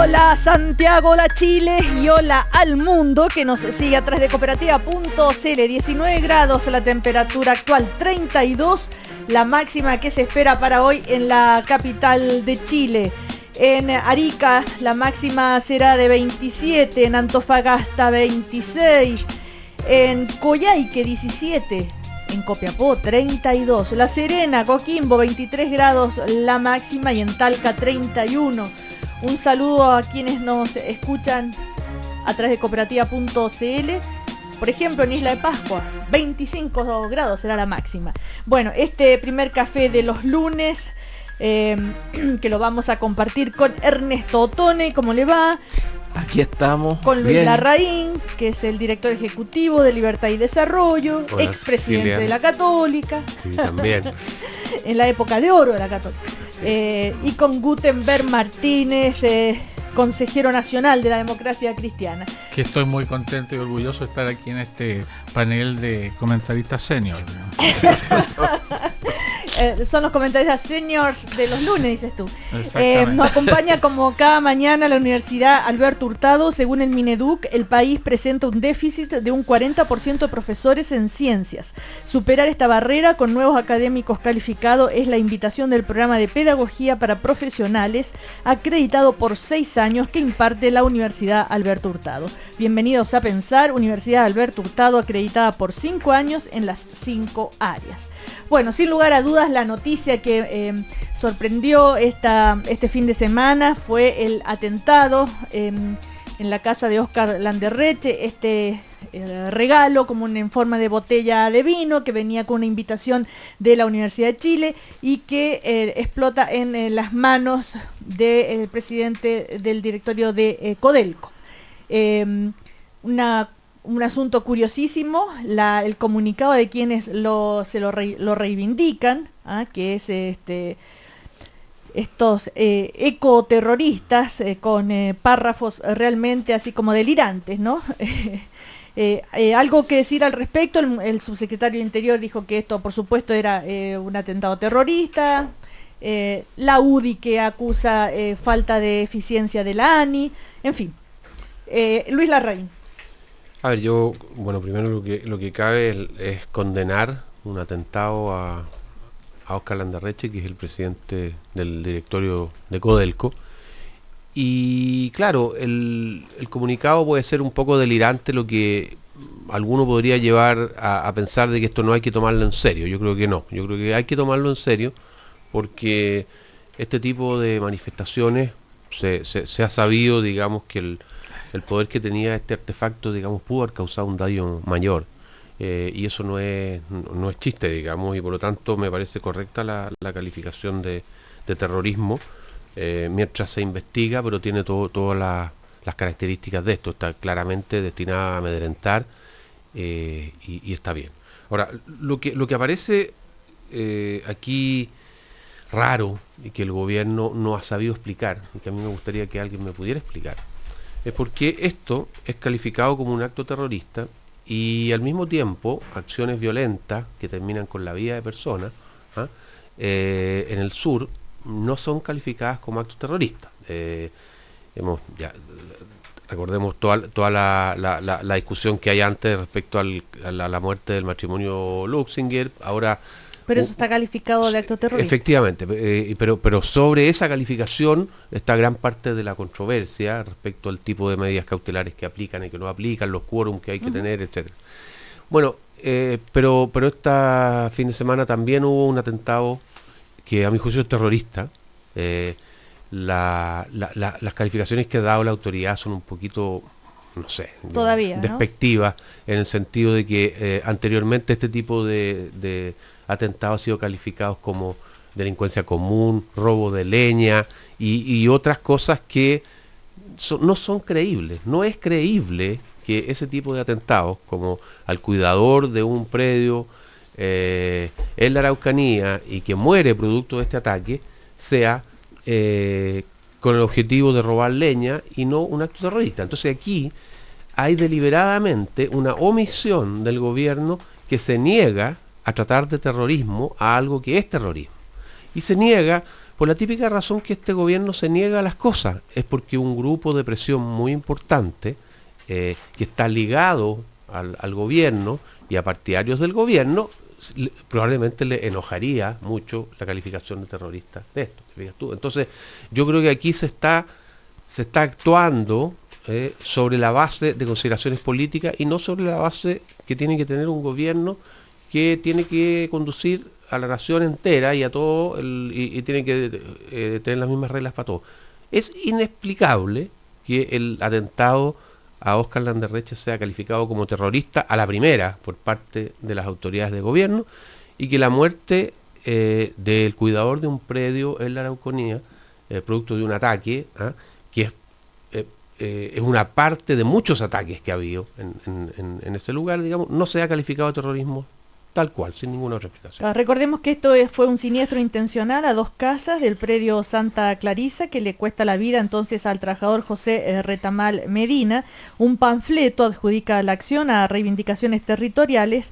Hola Santiago, hola Chile y hola al mundo que nos sigue a través de cooperativa.cl. 19 grados la temperatura actual, 32 la máxima que se espera para hoy en la capital de Chile. En Arica la máxima será de 27, en Antofagasta 26, en Coyhaique 17, en Copiapó 32, La Serena, Coquimbo 23 grados la máxima y en Talca 31. Un saludo a quienes nos escuchan a través de cooperativa.cl. Por ejemplo, en Isla de Pascua, 25 grados será la máxima. Bueno, este primer café de los lunes, que lo vamos a compartir con Ernesto Otone. ¿Cómo le va? Aquí estamos. Con Luis Larraín, que es el director ejecutivo de Libertad y Desarrollo, expresidente de la Católica. Sí, también. En la época de oro de la Católica. Sí. Y con Gutenberg Martínez, consejero nacional de la democracia cristiana. Que estoy muy contento y orgulloso de estar aquí en este panel de comentaristas senior. Son los comentaristas seniors de los lunes, dices tú. Nos acompaña como cada mañana la Universidad Alberto Hurtado. Según el Mineduc, el país presenta un déficit de un 40% de profesores en ciencias. Superar esta barrera con nuevos académicos calificados es la invitación del programa de pedagogía para profesionales acreditado por 6 años que imparte la Universidad Alberto Hurtado. Bienvenidos a Pensar, Universidad Alberto Hurtado, acreditada por 5 años en las 5 áreas. Bueno, sin lugar a dudas, la noticia que sorprendió este fin de semana fue el atentado en la casa de Oscar Landerreche, regalo como en forma de botella de vino que venía con una invitación de la Universidad de Chile y que explota en las manos del presidente del directorio de Codelco. Un asunto curiosísimo, el comunicado de quienes lo reivindican, que es estos ecoterroristas con párrafos realmente así como delirantes, ¿no? Algo que decir al respecto. El subsecretario de Interior dijo que esto por supuesto era un atentado terrorista. La UDI que acusa falta de eficiencia de la ANI, en fin. Luis Larraín. A ver, primero lo que cabe es condenar un atentado a Oscar Landerreche, que es el presidente del directorio de Codelco. Y claro, el comunicado puede ser un poco delirante, lo que alguno podría llevar a pensar de que esto no hay que tomarlo en serio. Yo creo que no, yo creo que hay que tomarlo en serio porque este tipo de manifestaciones se ha sabido, digamos, que el poder que tenía este artefacto, digamos, pudo haber causado un daño mayor. Y eso no es chiste, digamos, y por lo tanto me parece correcta la calificación de terrorismo mientras se investiga, pero tiene todas las características de esto. Está claramente destinada a amedrentar y está bien. Ahora, lo que aparece aquí raro y que el gobierno no ha sabido explicar, y que a mí me gustaría que alguien me pudiera explicar, es por qué esto es calificado como un acto terrorista y al mismo tiempo acciones violentas que terminan con la vida de personas en el sur no son calificadas como actos terroristas. Recordemos toda la discusión que hay antes respecto a la muerte del matrimonio Luxinger. Ahora, pero eso está calificado de acto terrorista. Efectivamente, pero sobre esa calificación está gran parte de la controversia respecto al tipo de medidas cautelares que aplican y que no aplican, los quórum que hay que tener, etcétera. Bueno, pero este fin de semana también hubo un atentado que a mi juicio es terrorista. Las calificaciones que ha dado la autoridad son un poquito, no sé, todavía, despectivas, ¿no? En el sentido de que anteriormente este tipo de atentados han sido calificados como delincuencia común, robo de leña y otras cosas que no son creíbles. No es creíble que ese tipo de atentados, como al cuidador de un predio en la Araucanía y que muere producto de este ataque, sea con el objetivo de robar leña y no un acto terrorista. Entonces aquí hay deliberadamente una omisión del gobierno que se niega a tratar de terrorismo a algo que es terrorismo. Y se niega Por la típica razón que este gobierno se niega a las cosas. Es porque un grupo de presión muy importante, que está ligado al gobierno y a partidarios del gobierno, probablemente le enojaría mucho la calificación de terrorista de esto. ¿Fíjate tú? Entonces, yo creo que aquí se está actuando sobre la base de consideraciones políticas y no sobre la base que tiene que tener un gobierno que tiene que conducir a la nación entera y a todo, y tiene que tener las mismas reglas para todos. Es inexplicable que el atentado a Óscar Landerreche sea calificado como terrorista a la primera por parte de las autoridades de gobierno, y que la muerte del cuidador de un predio en la Araucanía, producto de un ataque, que es una parte de muchos ataques que ha habido en ese lugar, digamos, no sea calificado de terrorismo tal cual, sin ninguna otra explicación. Recordemos que esto fue un siniestro intencional a 2 casas del predio Santa Clarisa, que le cuesta la vida entonces al trabajador José Retamal Medina. Un panfleto adjudica la acción a reivindicaciones territoriales,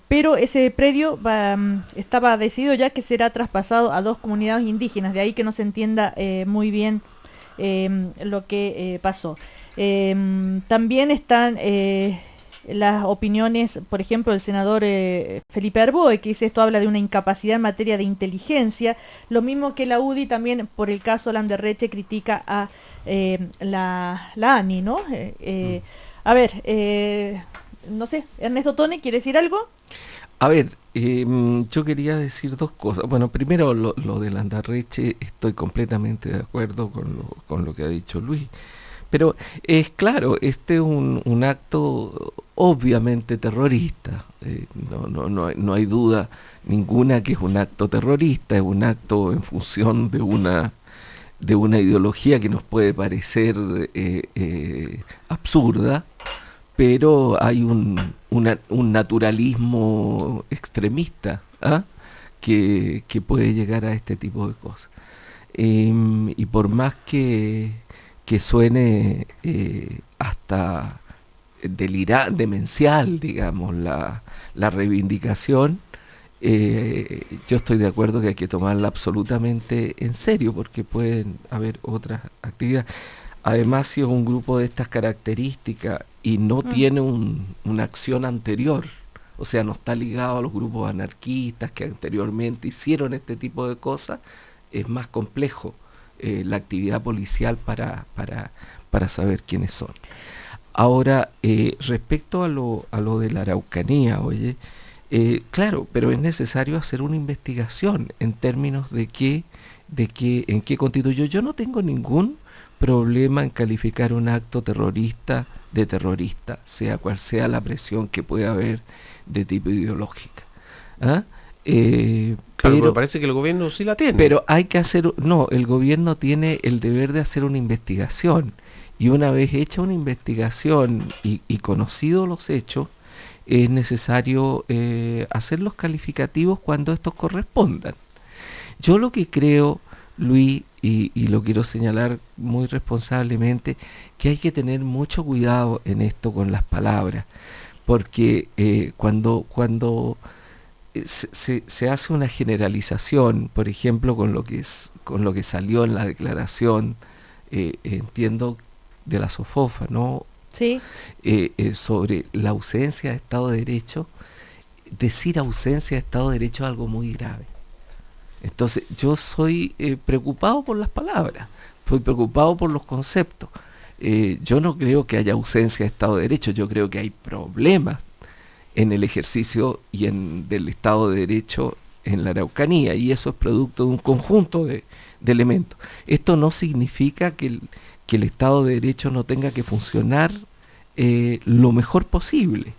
pero ese predio estaba decidido ya que será traspasado a 2 comunidades indígenas, de ahí que no se entienda muy bien lo que pasó. También están las opiniones, por ejemplo, del senador Felipe Arboe, que dice esto habla de una incapacidad en materia de inteligencia, lo mismo que la UDI también por el caso Landerreche critica a la ANI, ¿no? A ver, no sé, Ernesto Tone, ¿quiere decir algo? A ver, yo quería decir 2 cosas. Bueno, primero lo de Landerreche, estoy completamente de acuerdo con lo que ha dicho Luis. Pero es claro, este es un acto obviamente terrorista, no hay duda ninguna que es un acto terrorista, es un acto en función de una ideología que nos puede parecer absurda, pero hay un naturalismo extremista que puede llegar a este tipo de cosas. Y por más que suene hasta demencial, digamos, la reivindicación, yo estoy de acuerdo que hay que tomarla absolutamente en serio, porque pueden haber otras actividades. Además, si es un grupo de estas características y no tiene una acción anterior, o sea, no está ligado a los grupos anarquistas que anteriormente hicieron este tipo de cosas, es más complejo la actividad policial para saber quiénes son. Ahora, respecto a lo de la Araucanía, claro, pero es necesario hacer una investigación en términos de en qué constituyó. Yo no tengo ningún problema en calificar un acto terrorista de terrorista, sea cual sea la presión que pueda haber de tipo ideológica. Claro, pero parece que el gobierno sí la tiene. Pero hay que el gobierno tiene el deber de hacer una investigación, y una vez hecha una investigación y conocidos los hechos, es necesario hacer los calificativos cuando estos correspondan. Yo lo que creo, Luis, y lo quiero señalar muy responsablemente, que hay que tener mucho cuidado en esto con las palabras, porque cuando se hace una generalización, por ejemplo, con lo que salió en la declaración, entiendo, de la SOFOFA, ¿no? Sí. Sobre la ausencia de Estado de Derecho. Decir ausencia de Estado de Derecho es algo muy grave. Entonces, yo soy preocupado por las palabras, soy preocupado por los conceptos. Yo no creo que haya ausencia de Estado de Derecho, yo creo que hay problemas en el ejercicio del Estado de Derecho en la Araucanía, y eso es producto de un conjunto de elementos. Esto no significa que el Estado de Derecho no tenga que funcionar lo mejor posible,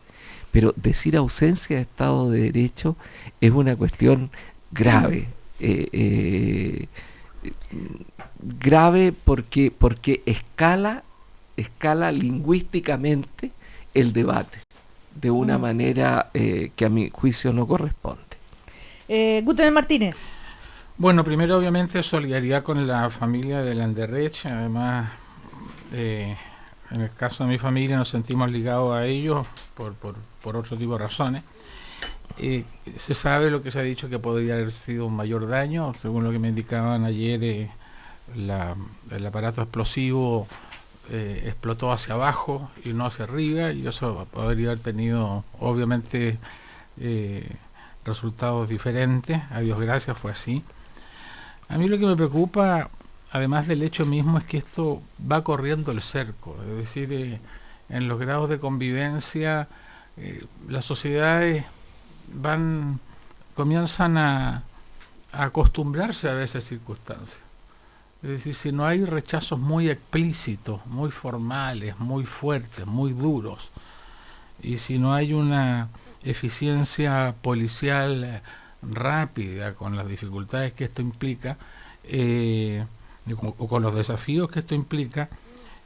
pero decir ausencia de Estado de Derecho es una cuestión grave, grave porque escala lingüísticamente el debate de una manera que a mi juicio no corresponde. Gutenberg Martínez. Bueno, primero obviamente solidaridad con la familia de Landerreche. Además, en el caso de mi familia nos sentimos ligados a ellos por otro tipo de razones. Se sabe lo que se ha dicho, que podría haber sido un mayor daño, según lo que me indicaban ayer. El aparato explosivo explotó hacia abajo y no hacia arriba, y eso podría haber tenido obviamente resultados diferentes. A Dios gracias fue así. A mí lo que me preocupa, además del hecho mismo, es que esto va corriendo el cerco, es decir, en los grados de convivencia las sociedades comienzan a acostumbrarse a esas circunstancias. Es decir, si no hay rechazos muy explícitos, muy formales, muy fuertes, muy duros, y si no hay una eficiencia policial rápida con las dificultades que esto implica, o con los desafíos que esto implica,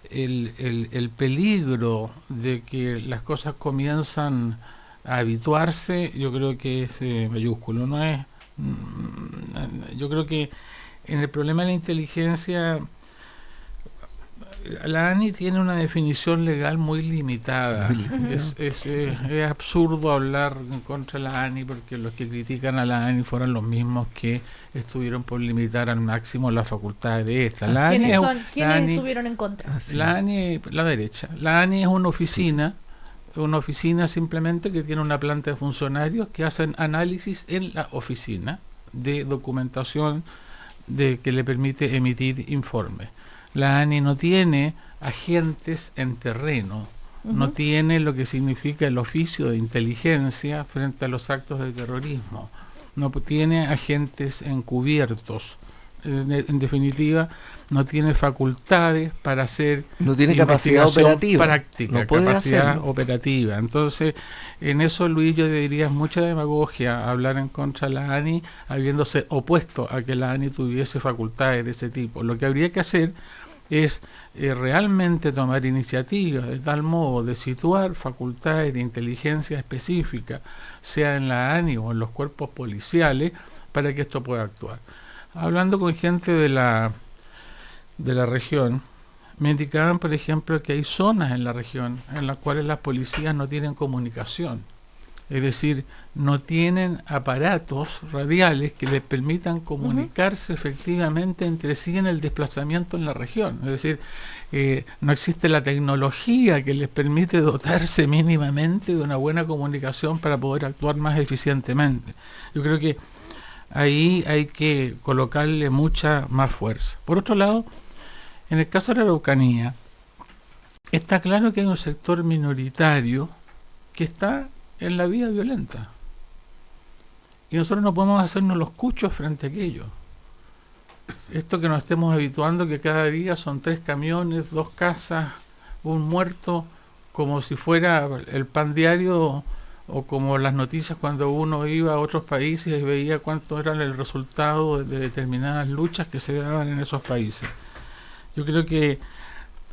el peligro de que las cosas comienzan a habituarse, yo creo que es mayúsculo. No es, yo creo que en el problema de la inteligencia, la ANI tiene una definición legal muy limitada. Es absurdo hablar contra la ANI, porque los que critican a la ANI fueron los mismos que estuvieron por limitar al máximo las facultades de esta. ¿Quiénes estuvieron en contra? La ANI, la derecha. La ANI es una oficina, simplemente que tiene una planta de funcionarios que hacen análisis en la oficina de documentación que le permite emitir informes. La ANI no tiene agentes en terreno, no tiene lo que significa el oficio de inteligencia frente a los actos de terrorismo, no tiene agentes encubiertos. En definitiva, no tiene facultades para hacer, no tiene capacidad operativa práctica, no puede capacidad hacerlo. Operativa. Entonces, en eso, Luis, yo diría es mucha demagogia hablar en contra de la ANI habiéndose opuesto a que la ANI tuviese facultades de ese tipo. Lo que habría que hacer es realmente tomar iniciativas de tal modo de situar facultades de inteligencia específica, sea en la ANI o en los cuerpos policiales, para que esto pueda actuar. Hablando con gente de la región, me indicaban, por ejemplo, que hay zonas en la región en las cuales las policías no tienen comunicación. Es decir, no tienen aparatos radiales que les permitan comunicarse efectivamente entre sí en el desplazamiento en la región. Es decir, no existe la tecnología que les permite dotarse mínimamente de una buena comunicación para poder actuar más eficientemente. Yo creo que ahí hay que colocarle mucha más fuerza. Por otro lado, en el caso de la Araucanía, está claro que hay un sector minoritario que está en la vía violenta. Y nosotros no podemos hacernos los cuchos frente a aquello. Esto que nos estemos habituando, que cada día son 3 camiones, 2 casas, un muerto, como si fuera el pan diario, o como las noticias cuando uno iba a otros países y veía cuánto era el resultado de determinadas luchas que se daban en esos países. Yo creo que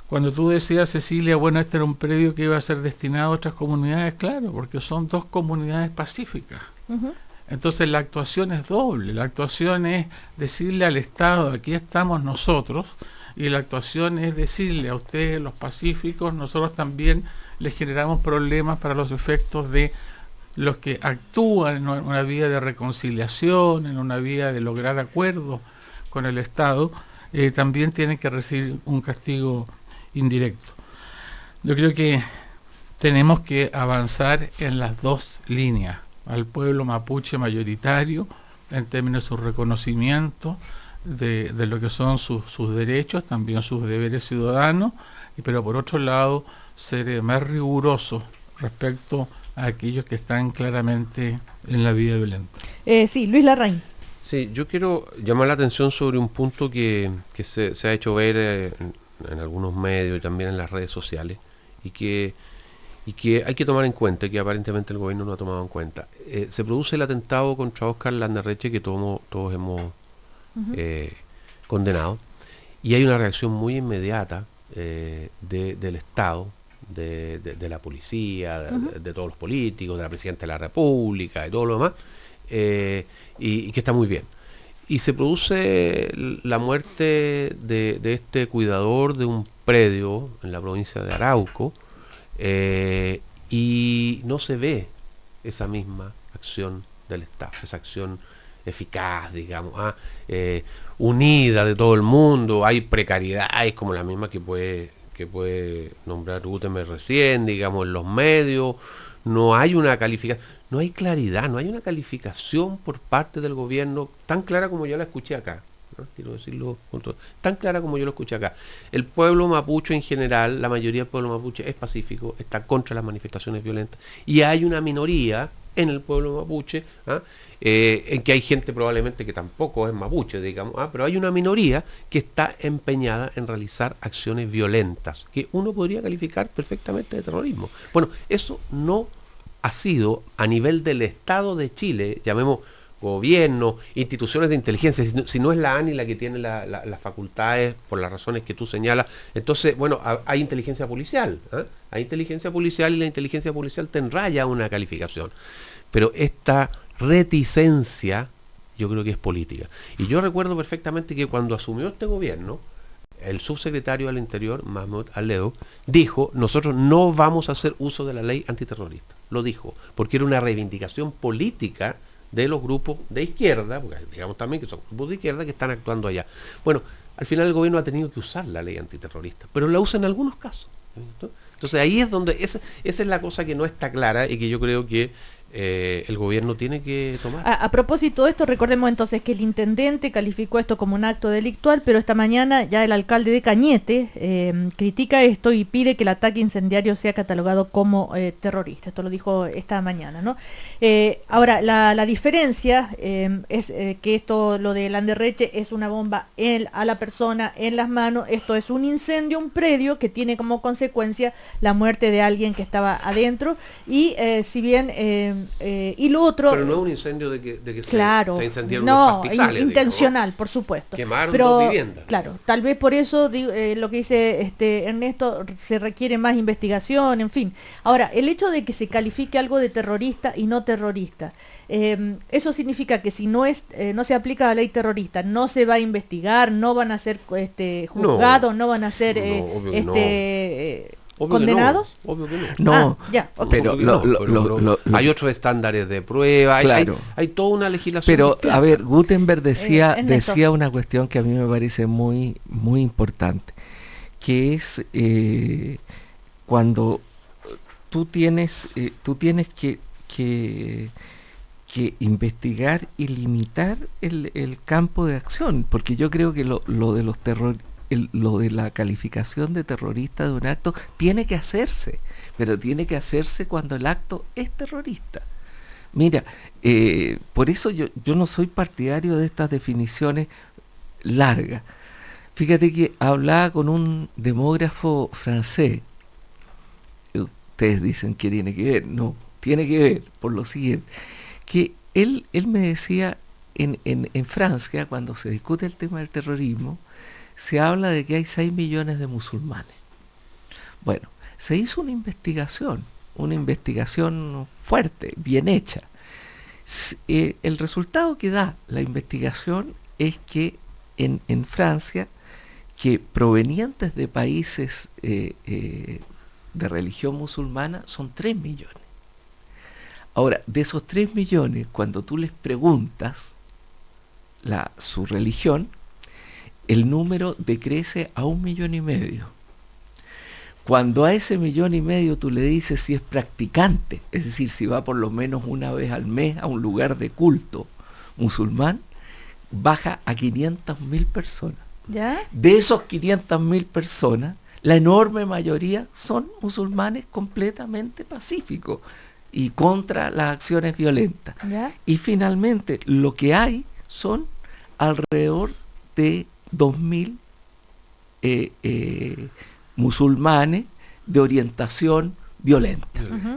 cuando tú decías, Cecilia, bueno, este era un predio que iba a ser destinado a otras comunidades, claro, porque son 2 comunidades pacíficas. Entonces la actuación es doble. La actuación es decirle al Estado, aquí estamos nosotros, y la actuación es decirle a ustedes, los pacíficos, nosotros también les generamos problemas para los efectos de los que actúan en una vía de reconciliación, en una vía de lograr acuerdos con el Estado, también tienen que recibir un castigo indirecto. Yo creo que tenemos que avanzar en las 2 líneas, al pueblo mapuche mayoritario, en términos de su reconocimiento de lo que son sus derechos, también sus deberes ciudadanos, pero por otro lado, ser más rigurosos respecto a aquellos que están claramente en la vía violenta. Sí, Luis Larraín. Sí, yo quiero llamar la atención sobre un punto que se ha hecho ver en algunos medios y también en las redes sociales, y que hay que tomar en cuenta, y que aparentemente el gobierno no ha tomado en cuenta. Se produce el atentado contra Óscar Landerreche, que todos hemos condenado, y hay una reacción muy inmediata del Estado, de la policía, de todos los políticos, de la Presidenta de la República, de todo lo demás, y que está muy bien. Y se produce la muerte de este cuidador de un predio en la provincia de Arauco, y no se ve esa misma acción del Estado, esa acción eficaz, digamos, unida de todo el mundo. Hay precariedades como la misma que puede nombrar Gutenberg recién, digamos, en los medios. No hay una calificación, no hay claridad, no hay una calificación por parte del gobierno tan clara como yo la escuché acá, ¿no? Quiero decirlo tan clara como yo lo escuché acá. El pueblo mapuche en general, la mayoría del pueblo mapuche es pacífico, está contra las manifestaciones violentas, y hay una minoría en el pueblo mapuche, en que hay gente probablemente que tampoco es mapuche, digamos, pero hay una minoría que está empeñada en realizar acciones violentas, que uno podría calificar perfectamente de terrorismo. Bueno, eso no ha sido a nivel del Estado de Chile, llamemos gobierno, instituciones de inteligencia, si no es la ANI la que tiene las facultades por las razones que tú señalas. Entonces, bueno, hay inteligencia policial, hay inteligencia policial, y la inteligencia policial tendrá ya una calificación, pero esta reticencia yo creo que es política. Y yo recuerdo perfectamente que cuando asumió este gobierno, el subsecretario del Interior, Mahmoud Aleu, dijo: nosotros no vamos a hacer uso de la ley antiterrorista. Lo dijo, porque era una reivindicación política de los grupos de izquierda, porque digamos también que son grupos de izquierda que están actuando allá. Bueno, al final el gobierno ha tenido que usar la ley antiterrorista, pero la usa en algunos casos, ¿no? Entonces ahí es donde, esa es la cosa que no está clara y que yo creo que el gobierno tiene que tomar. A propósito de esto, recordemos entonces que el intendente calificó esto como un acto delictual, pero esta mañana ya el alcalde de Cañete critica esto y pide que el ataque incendiario sea catalogado como terrorista. Esto lo dijo esta mañana, ¿no? Ahora, la diferencia es que esto, lo de Landerreche, es una bomba a la persona, en las manos. Esto es un incendio, un predio que tiene como consecuencia la muerte de alguien que estaba adentro, y si bien y lo otro, pero no es un incendio de que claro, se incendiaron no, unos pastizales, intencional, digamos, por supuesto. Quemaron pero, 2 viviendas. Claro, tal vez por eso lo que dice Ernesto, se requiere más investigación, en fin. Ahora, el hecho de que se califique algo de terrorista y no terrorista, eso significa que si no se aplica la ley terrorista, no se va a investigar, no van a ser juzgados, no van a ser ¿condenados? Obvio que no. No, ya, okay. Pero hay otros estándares de prueba, claro. hay toda una legislación. Pero, distinta. a ver, Gutenberg decía una cuestión que a mí me parece muy, muy importante, que es cuando tú tienes que investigar y limitar el campo de acción, porque yo creo que lo de la calificación de terrorista de un acto tiene que hacerse, pero tiene que hacerse cuando el acto es terrorista. Mira, por eso yo no soy partidario de estas definiciones largas. Fíjate que hablaba con un demógrafo francés. Ustedes dicen que tiene que ver. No, tiene que ver por lo siguiente, que él me decía, en Francia, cuando se discute el tema del terrorismo, se habla de que hay 6 millones de musulmanes. Bueno, se hizo una investigación fuerte, bien hecha. El resultado que da la investigación es que en Francia, que provenientes de países de religión musulmana son 3 millones. Ahora, de esos 3 millones, cuando tú les preguntas su religión, el número decrece a 1,5 millones. Cuando a ese 1,5 millones tú le dices si es practicante, es decir, si va por lo menos una vez al mes a un lugar de culto musulmán, baja a 500.000 personas. ¿Ya? De esos 500.000 personas, la enorme mayoría son musulmanes completamente pacíficos y contra las acciones violentas. ¿Ya? Y finalmente lo que hay son alrededor de 2.000 musulmanes de orientación violenta,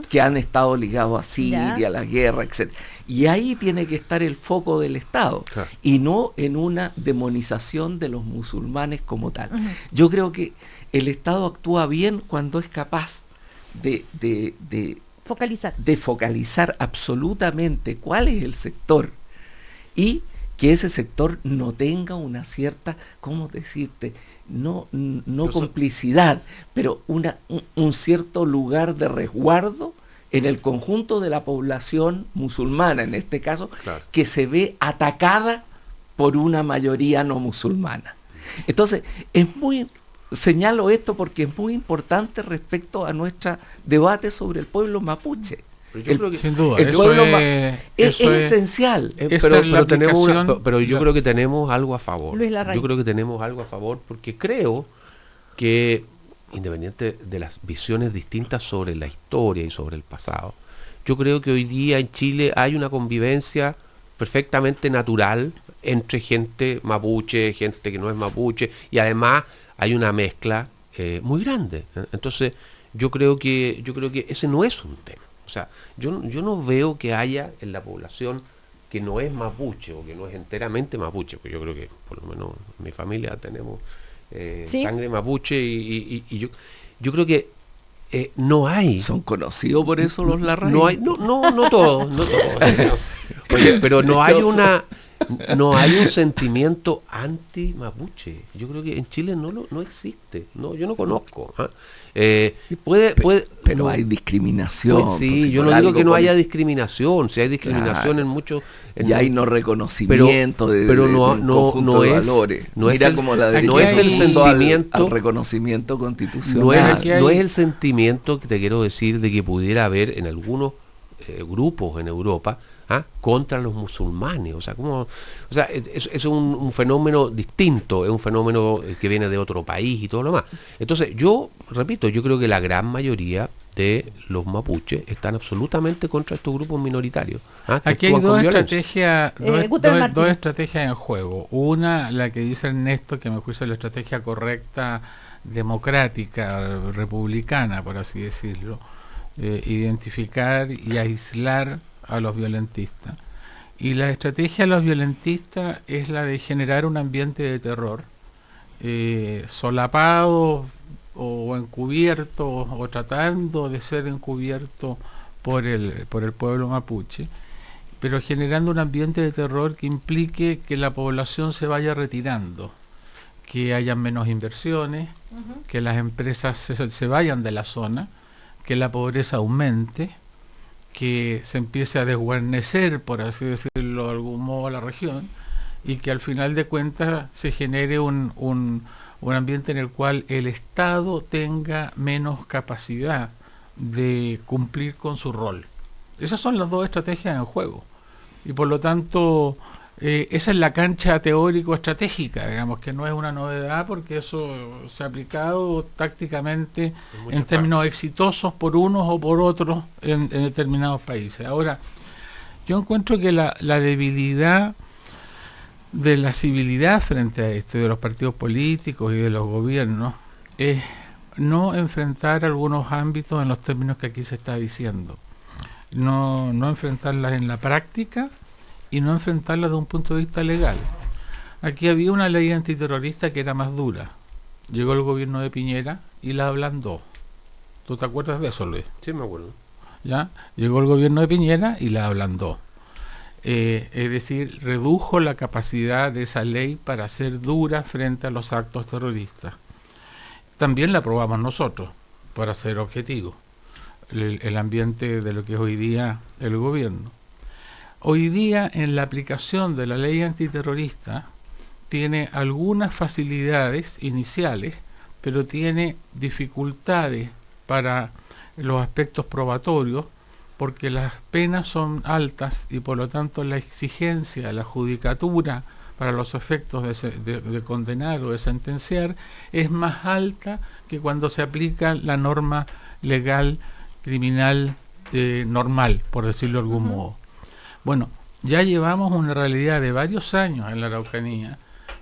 que han estado ligados a Siria, a la guerra, etc. Y ahí tiene que estar el foco del Estado, claro, y no en una demonización de los musulmanes como tal. Yo creo que el Estado actúa bien cuando es capaz de focalizar absolutamente cuál es el sector, y que ese sector no tenga una cierta, ¿cómo decirte?, no complicidad, pero un cierto lugar de resguardo en el conjunto de la población musulmana, en este caso, Claro. que se ve atacada por una mayoría no musulmana. Entonces, señalo esto porque es muy importante respecto a nuestro debate sobre el pueblo mapuche. Pero yo creo que Sin duda, el eso pueblo es esencial. pero yo creo que tenemos algo a favor. Luis Larraín. Yo creo que tenemos algo a favor porque creo que, independiente de las visiones distintas sobre la historia y sobre el pasado, yo creo que hoy día en Chile hay una convivencia perfectamente natural entre gente mapuche, gente que no es mapuche, y además hay una mezcla muy grande. Entonces, yo creo que ese no es un tema. O sea, yo no veo que haya en la población que no es mapuche o que no es enteramente mapuche, porque yo creo que por lo menos en mi familia tenemos ¿Sí? sangre mapuche y yo creo que no hay. ¿Son conocidos por eso los Larraín? No hay, no todos, no todos. Oye, pero no hay un sentimiento anti-mapuche. Yo creo que en Chile no existe. No, yo no conozco. Pero hay discriminación. Pues sí, pues, yo por no digo algo que no con- haya discriminación. Si hay discriminación Claro. en muchos. Y hay no reconocimiento pero de no- un no- conjunto no de es- valores. no es Mira el- cómo la aquí derecha no es el se opuso sentimiento- al reconocimiento constitucional. No hay- es el sentimiento que te quiero decir de que pudiera haber en algunos grupos en Europa contra los musulmanes. Es un fenómeno distinto, es un fenómeno que viene de otro país y todo lo demás. Entonces, yo repito, yo creo que la gran mayoría de los mapuches están absolutamente contra estos grupos minoritarios. Que Aquí hay actúan con dos violencia. estrategias, Guten Martín. dos estrategias en juego. Una, la que dice Ernesto, que me juicio es la estrategia correcta, democrática, republicana, por así decirlo, identificar y aislar a los violentistas. Y la estrategia de los violentistas es la de generar un ambiente de terror, solapado o encubierto o tratando de ser encubierto por el pueblo mapuche, pero generando un ambiente de terror que implique que la población se vaya retirando, que haya menos inversiones, que las empresas se vayan de la zona, que la pobreza aumente, que se empiece a desguarnecer, por así decirlo de algún modo, la región, y que al final de cuentas se genere un ambiente en el cual el Estado tenga menos capacidad de cumplir con su rol. Esas son las dos estrategias en juego. Y por lo tanto, esa es la cancha teórico-estratégica, digamos, que no es una novedad porque eso se ha aplicado tácticamente en términos exitosos por unos o por otros en determinados países. Ahora, yo encuentro que la debilidad de la civilidad frente a esto, de los partidos políticos y de los gobiernos, es no enfrentar algunos ámbitos en los términos que aquí se está diciendo. No enfrentarlas en la práctica y no enfrentarlas de un punto de vista legal. Aquí había una ley antiterrorista que era más dura. Llegó el gobierno de Piñera y la ablandó. ¿Tú te acuerdas de eso, Luis? Sí, me acuerdo. ¿Ya? Llegó el gobierno de Piñera y la ablandó. Es decir, redujo la capacidad de esa ley para ser dura frente a los actos terroristas. También la aprobamos nosotros, para ser objetivos, el ambiente de lo que es hoy día el gobierno. Hoy día, en la aplicación de la ley antiterrorista, tiene algunas facilidades iniciales, pero tiene dificultades para los aspectos probatorios, porque las penas son altas y por lo tanto la exigencia, la judicatura para los efectos de condenar o de sentenciar es más alta que cuando se aplica la norma legal criminal normal, por decirlo de algún modo. Bueno, ya llevamos una realidad de varios años en la Araucanía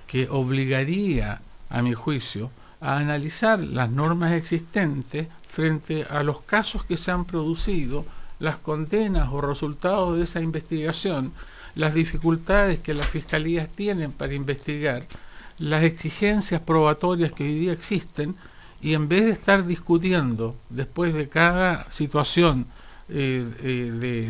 que obligaría, a mi juicio, a analizar las normas existentes frente a los casos que se han producido, las condenas o resultados de esa investigación, las dificultades que las fiscalías tienen para investigar, las exigencias probatorias que hoy día existen, y en vez de estar discutiendo después de cada situación de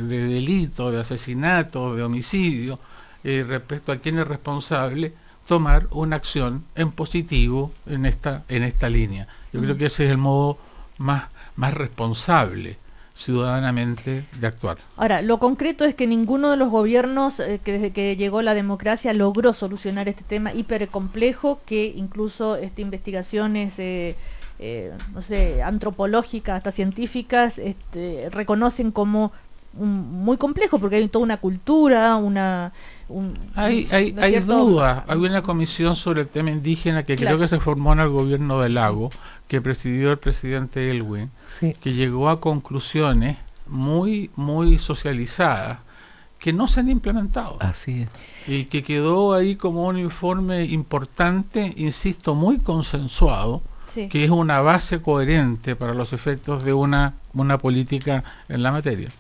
delito, de asesinato, de homicidio, respecto a quién es responsable, tomar una acción en positivo en esta línea. Yo creo que ese es el modo más responsable. ciudadanamente de actuar. Ahora, lo concreto es que ninguno de los gobiernos que desde que llegó la democracia logró solucionar este tema hipercomplejo, que incluso investigaciones no sé, antropológicas hasta científicas reconocen como muy complejo, porque hay toda una cultura, hay dudas. Hay una comisión sobre el tema indígena que creo que se formó en el gobierno del Lago, que presidió el presidente Elwin, que llegó a conclusiones muy socializadas que no se han implementado. Así es. Y que quedó ahí como un informe importante, insisto, muy consensuado, que es una base coherente para los efectos de una política en la materia.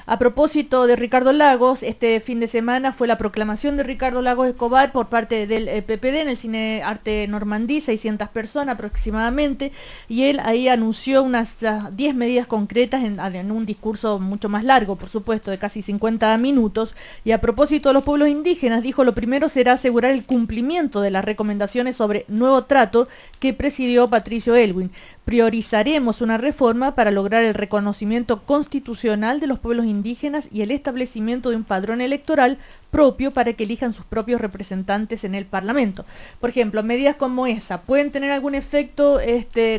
A propósito de Ricardo Lagos, este fin de semana fue la proclamación de Ricardo Lagos Escobar por parte del PPD en el Cine Arte Normandí, 600 personas aproximadamente, y él ahí anunció unas 10 medidas concretas en un discurso mucho más largo, por supuesto, de casi 50 minutos, y a propósito de los pueblos indígenas, dijo: lo primero será asegurar el cumplimiento de las recomendaciones sobre nuevo trato que presidió Patricio Elwin. Priorizaremos una reforma para lograr el reconocimiento constitucional de los pueblos indígenas y el establecimiento de un padrón electoral propio para que elijan sus propios representantes en el Parlamento. Por ejemplo, medidas como esa, ¿pueden tener algún efecto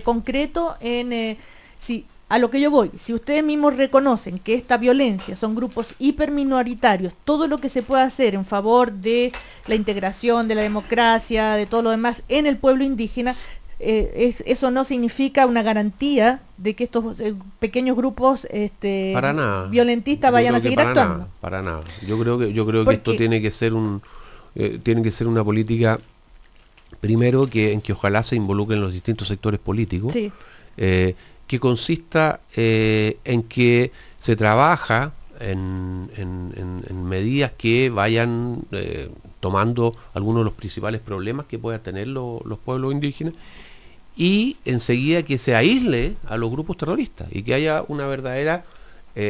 concreto en a lo que yo voy? Si ustedes mismos reconocen que esta violencia son grupos hiperminoritarios, todo lo que se pueda hacer en favor de la integración, de la democracia, de todo lo demás en el pueblo indígena, eso no significa una garantía de que estos pequeños grupos para nada. violentistas vayan a seguir actuando. Para nada. Yo creo que esto tiene que ser una política, primero, en que ojalá se involucren los distintos sectores políticos, que consista en que se trabaja en medidas que vayan tomando algunos de los principales problemas que puedan tener los pueblos indígenas, y enseguida que se aísle a los grupos terroristas y que haya una verdadera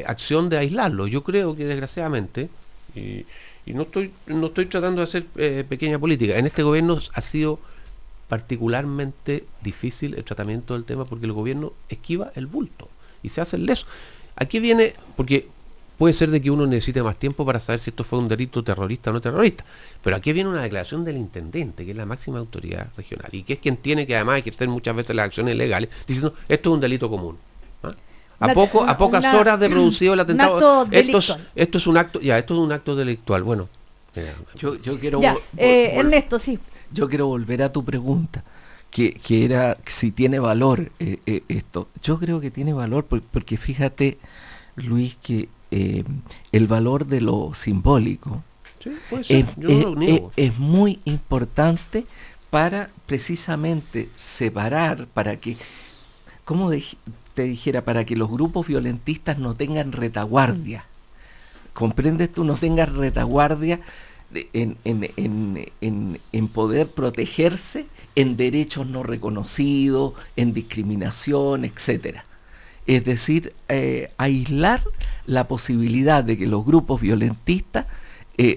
acción de aislarlos. Yo creo que desgraciadamente, y no estoy tratando de hacer pequeña política, en este gobierno ha sido particularmente difícil el tratamiento del tema, porque el gobierno esquiva el bulto y se hace el leso. Aquí viene, porque puede ser de que uno necesite más tiempo para saber si esto fue un delito terrorista o no terrorista, pero aquí viene una declaración del intendente, que es la máxima autoridad regional, y que es quien tiene que además ejercer muchas veces las acciones legales, diciendo: esto es un delito común. A pocas horas de producido el atentado, esto es un acto delictual. Bueno, yo quiero Ernesto, sí. Yo quiero volver a tu pregunta, que era si tiene valor esto. Yo creo que tiene valor porque fíjate, Luis, que el valor de lo simbólico es muy importante para precisamente separar, para que, ¿cómo te dijera? Para que los grupos violentistas no tengan retaguardia. ¿Comprendes tú? No tengan retaguardia en poder protegerse en derechos no reconocidos, en discriminación, etcétera. Es decir, aislar la posibilidad de que los grupos violentistas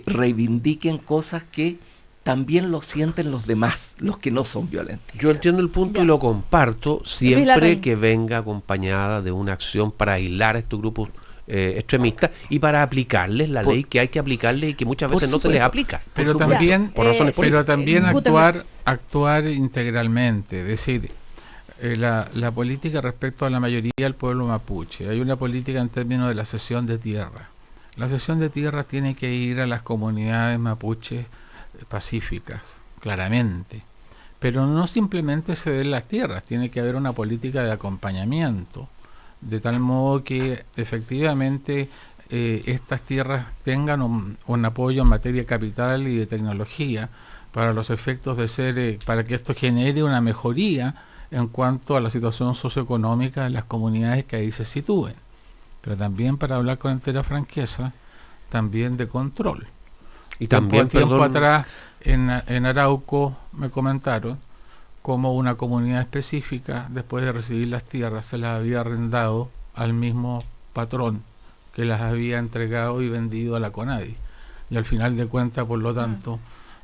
reivindiquen cosas que también lo sienten los demás, los que no son violentos. Yo entiendo el punto y lo comparto, siempre que venga acompañada de una acción para aislar a estos grupos extremistas y para aplicarles la ley que hay que aplicarles y que muchas veces no se les aplica. Pero también, por razones políticas. Pero también actuar integralmente, es decir, la política respecto a la mayoría del pueblo mapuche. Hay una política en términos de la cesión de tierra. La cesión de tierra tiene que ir a las comunidades mapuches pacíficas, claramente. Pero no simplemente ceder las tierras, tiene que haber una política de acompañamiento, de tal modo que efectivamente estas tierras tengan un apoyo en materia de capital y de tecnología para los efectos de ser, para que esto genere una mejoría en cuanto a la situación socioeconómica de las comunidades que ahí se sitúen, pero también, para hablar con entera franqueza, también de control. Y también, tiempo atrás en Arauco me comentaron cómo una comunidad específica, después de recibir las tierras, se las había arrendado al mismo patrón que las había entregado y vendido a la CONADI, y al final de cuentas, por lo tanto,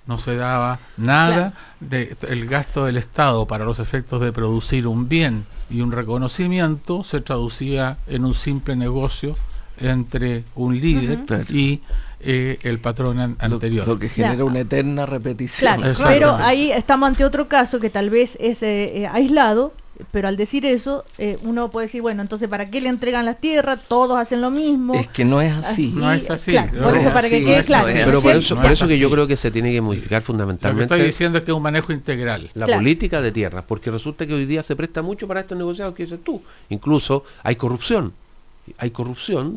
no se daba nada del gasto del Estado para los efectos de producir un bien y un reconocimiento, se traducía en un simple negocio entre un líder y el patrón anterior. Lo que genera una eterna repetición. Claro, pero ahí estamos ante otro caso que tal vez es aislado, pero al decir eso, uno puede decir, bueno, entonces ¿para qué le entregan las tierras? Todos hacen lo mismo. Es que no es así. No es así. Claro, por eso, para que quede claro. Pero por eso que yo creo que se tiene que modificar fundamentalmente. Lo que estoy diciendo es que es un manejo integral. La política de tierras, porque resulta que hoy día se presta mucho para estos negociados que dices tú. Incluso hay corrupción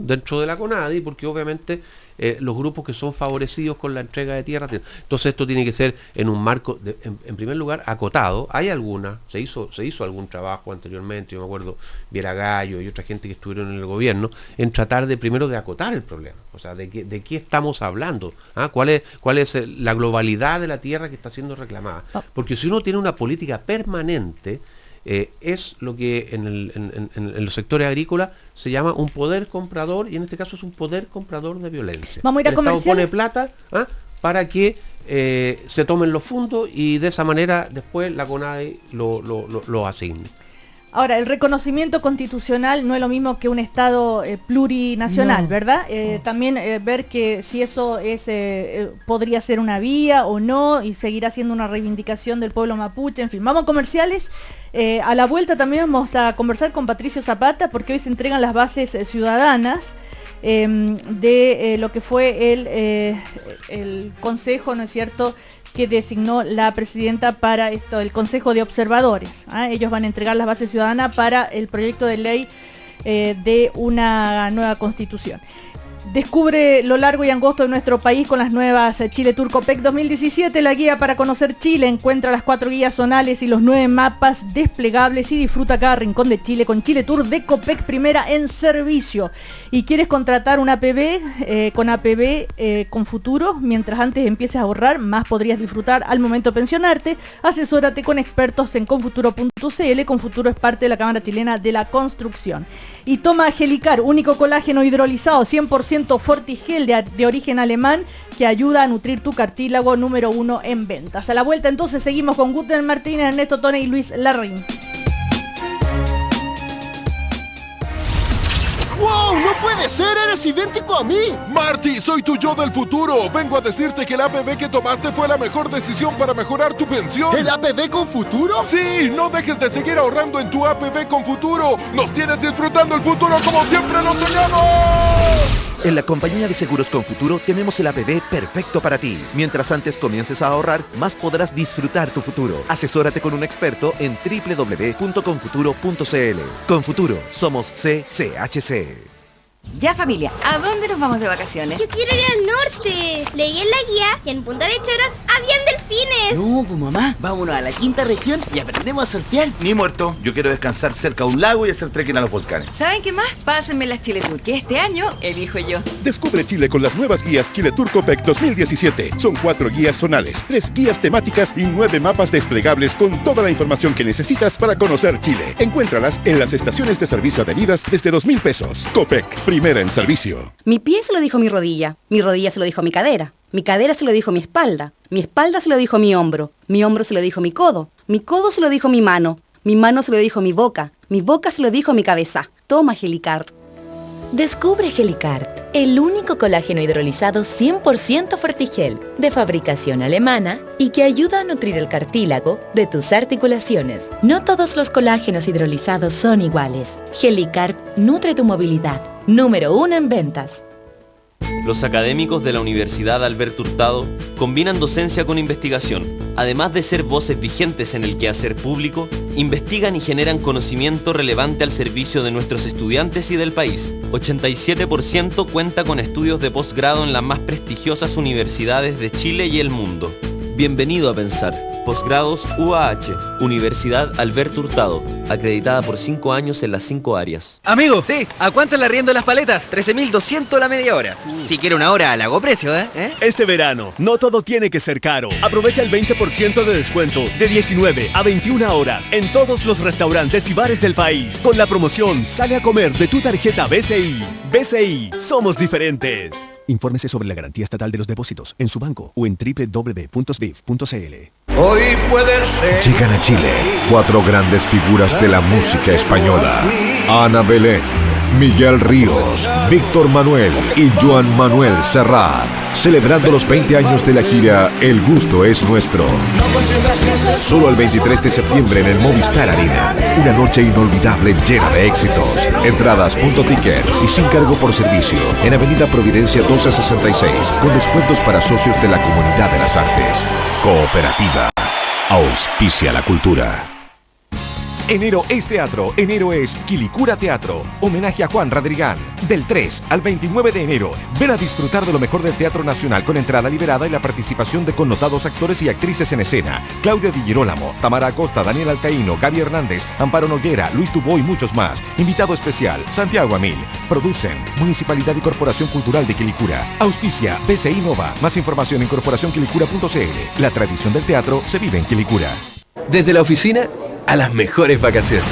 dentro de la CONADI, porque obviamente los grupos que son favorecidos con la entrega de tierras, entonces esto tiene que ser en un marco, en primer lugar, acotado. Hay alguna, se hizo algún trabajo anteriormente, yo me acuerdo, Viera Gallo y otra gente que estuvieron en el gobierno, en tratar primero de acotar el problema, o sea, de qué estamos hablando, ¿cuál es la globalidad de la tierra que está siendo reclamada, porque si uno tiene una política permanente, es lo que en los sectores agrícolas se llama un poder comprador, y en este caso es un poder comprador de violencia. Vamos a ir a el Estado comerciales. pone plata para que se tomen los fondos y de esa manera después la CONADI lo asigne. Ahora, el reconocimiento constitucional no es lo mismo que un Estado plurinacional, ¿verdad? También ver que si eso podría ser una vía o no, y seguirá siendo una reivindicación del pueblo mapuche, en fin. Vamos a comerciales. A la vuelta también vamos a conversar con Patricio Zapata, porque hoy se entregan las bases ciudadanas de lo que fue el consejo, ¿no es cierto?, que designó la presidenta para el Consejo de Observadores. Ellos van a entregar las bases ciudadanas para el proyecto de ley de una nueva constitución. Descubre lo largo y angosto de nuestro país con las nuevas Chile Tour Copec 2017, la guía para conocer Chile. Encuentra las 4 guías zonales y los 9 mapas desplegables y disfruta cada rincón de Chile con Chile Tour de Copec, primera en servicio. ¿Y quieres contratar un APB con APB con futuro? Mientras antes empieces a ahorrar, más podrías disfrutar al momento de pensionarte. Asesórate con expertos en confuturo.cl. Confuturo es parte de la Cámara Chilena de la Construcción. Y toma Gelicar, único colágeno hidrolizado 100% Fortigel de origen alemán, que ayuda a nutrir tu cartílago, número 1 en ventas. A la vuelta entonces seguimos con Guten Martínez, Ernesto Tone y Luis Larraín. ¡Wow! ¡No puede ser! ¡Eres idéntico a mí! Marty, soy tu yo del futuro. Vengo a decirte que el APB que tomaste fue la mejor decisión para mejorar tu pensión. ¿El APB con futuro? Sí, no dejes de seguir ahorrando en tu APB con futuro. Nos tienes disfrutando el futuro como siempre lo soñamos. En la compañía de seguros Confuturo tenemos el APB perfecto para ti. Mientras antes comiences a ahorrar, más podrás disfrutar tu futuro. Asesórate con un experto en www.confuturo.cl. Confuturo, somos CCHC. Ya, familia, ¿a dónde nos vamos de vacaciones? Yo quiero ir al norte. Leí en la guía que en Punta Lecheras habían delfines. No, pues mamá, vámonos a la quinta región y aprendemos a surfear. Ni muerto, yo quiero descansar cerca de un lago y hacer trekking a los volcanes. ¿Saben qué más? Pásenme las Chile Tour, que este año elijo yo. Descubre Chile con las nuevas guías Chile Tour Copec 2017. Son 4 guías zonales, 3 guías temáticas y 9 mapas desplegables con toda la información que necesitas para conocer Chile. Encuéntralas en las estaciones de servicio adheridas desde 2,000 pesos. Copec, primera en servicio. Mi pie se lo dijo mi rodilla se lo dijo mi cadera se lo dijo mi espalda se lo dijo mi hombro se lo dijo mi codo se lo dijo mi mano se lo dijo mi boca se lo dijo mi cabeza. Toma Gelicart. Descubre Gelicart, el único colágeno hidrolizado 100% Fortigel, de fabricación alemana y que ayuda a nutrir el cartílago de tus articulaciones. No todos los colágenos hidrolizados son iguales. Gelicart nutre tu movilidad, número 1 en ventas. Los académicos de la Universidad Alberto Hurtado combinan docencia con investigación. Además de ser voces vigentes en el quehacer público, investigan y generan conocimiento relevante al servicio de nuestros estudiantes y del país. 87% cuenta con estudios de posgrado en las más prestigiosas universidades de Chile y el mundo. Bienvenido a Pensar. Posgrados UAH, Universidad Alberto Hurtado, acreditada por 5 años en las 5 áreas. Amigo, sí, ¿a cuánto el arriendo de las paletas? 13.200 la media hora. Si quiere una hora, le hago precio, ¿eh? Este verano, no todo tiene que ser caro. Aprovecha el 20% de descuento de 19 a 21 horas en todos los restaurantes y bares del país. Con la promoción Sale a Comer de tu tarjeta BCI. BCI, somos diferentes. Infórmese sobre la garantía estatal de los depósitos en su banco o en www.sbif.cl. Hoy puede ser. Llegan a Chile 4 grandes figuras de la música española: Ana Belén, Miguel Ríos, Víctor Manuel y Joan Manuel Serrat, celebrando los 20 años de la gira El Gusto es Nuestro. Solo el 23 de septiembre en el Movistar Arena. Una noche inolvidable llena de éxitos. Entradas.ticket y sin cargo por servicio en Avenida Providencia 1266, con descuentos para socios de la Comunidad de las Artes. Cooperativa. Auspicia la cultura. Enero es teatro, enero es Quilicura Teatro, homenaje a Juan Radrigán. Del 3 al 29 de enero, ven a disfrutar de lo mejor del teatro nacional con entrada liberada y la participación de connotados actores y actrices en escena. Claudia Di Girolamo, Tamara Acosta, Daniel Alcaíno, Gaby Hernández, Amparo Noguera, Luis Dubó y muchos más. Invitado especial, Santiago Amil. Producen Municipalidad y Corporación Cultural de Quilicura. Auspicia BCI Nova. Más información en corporacionquilicura.cl. La tradición del teatro se vive en Quilicura. Desde la oficina a las mejores vacaciones.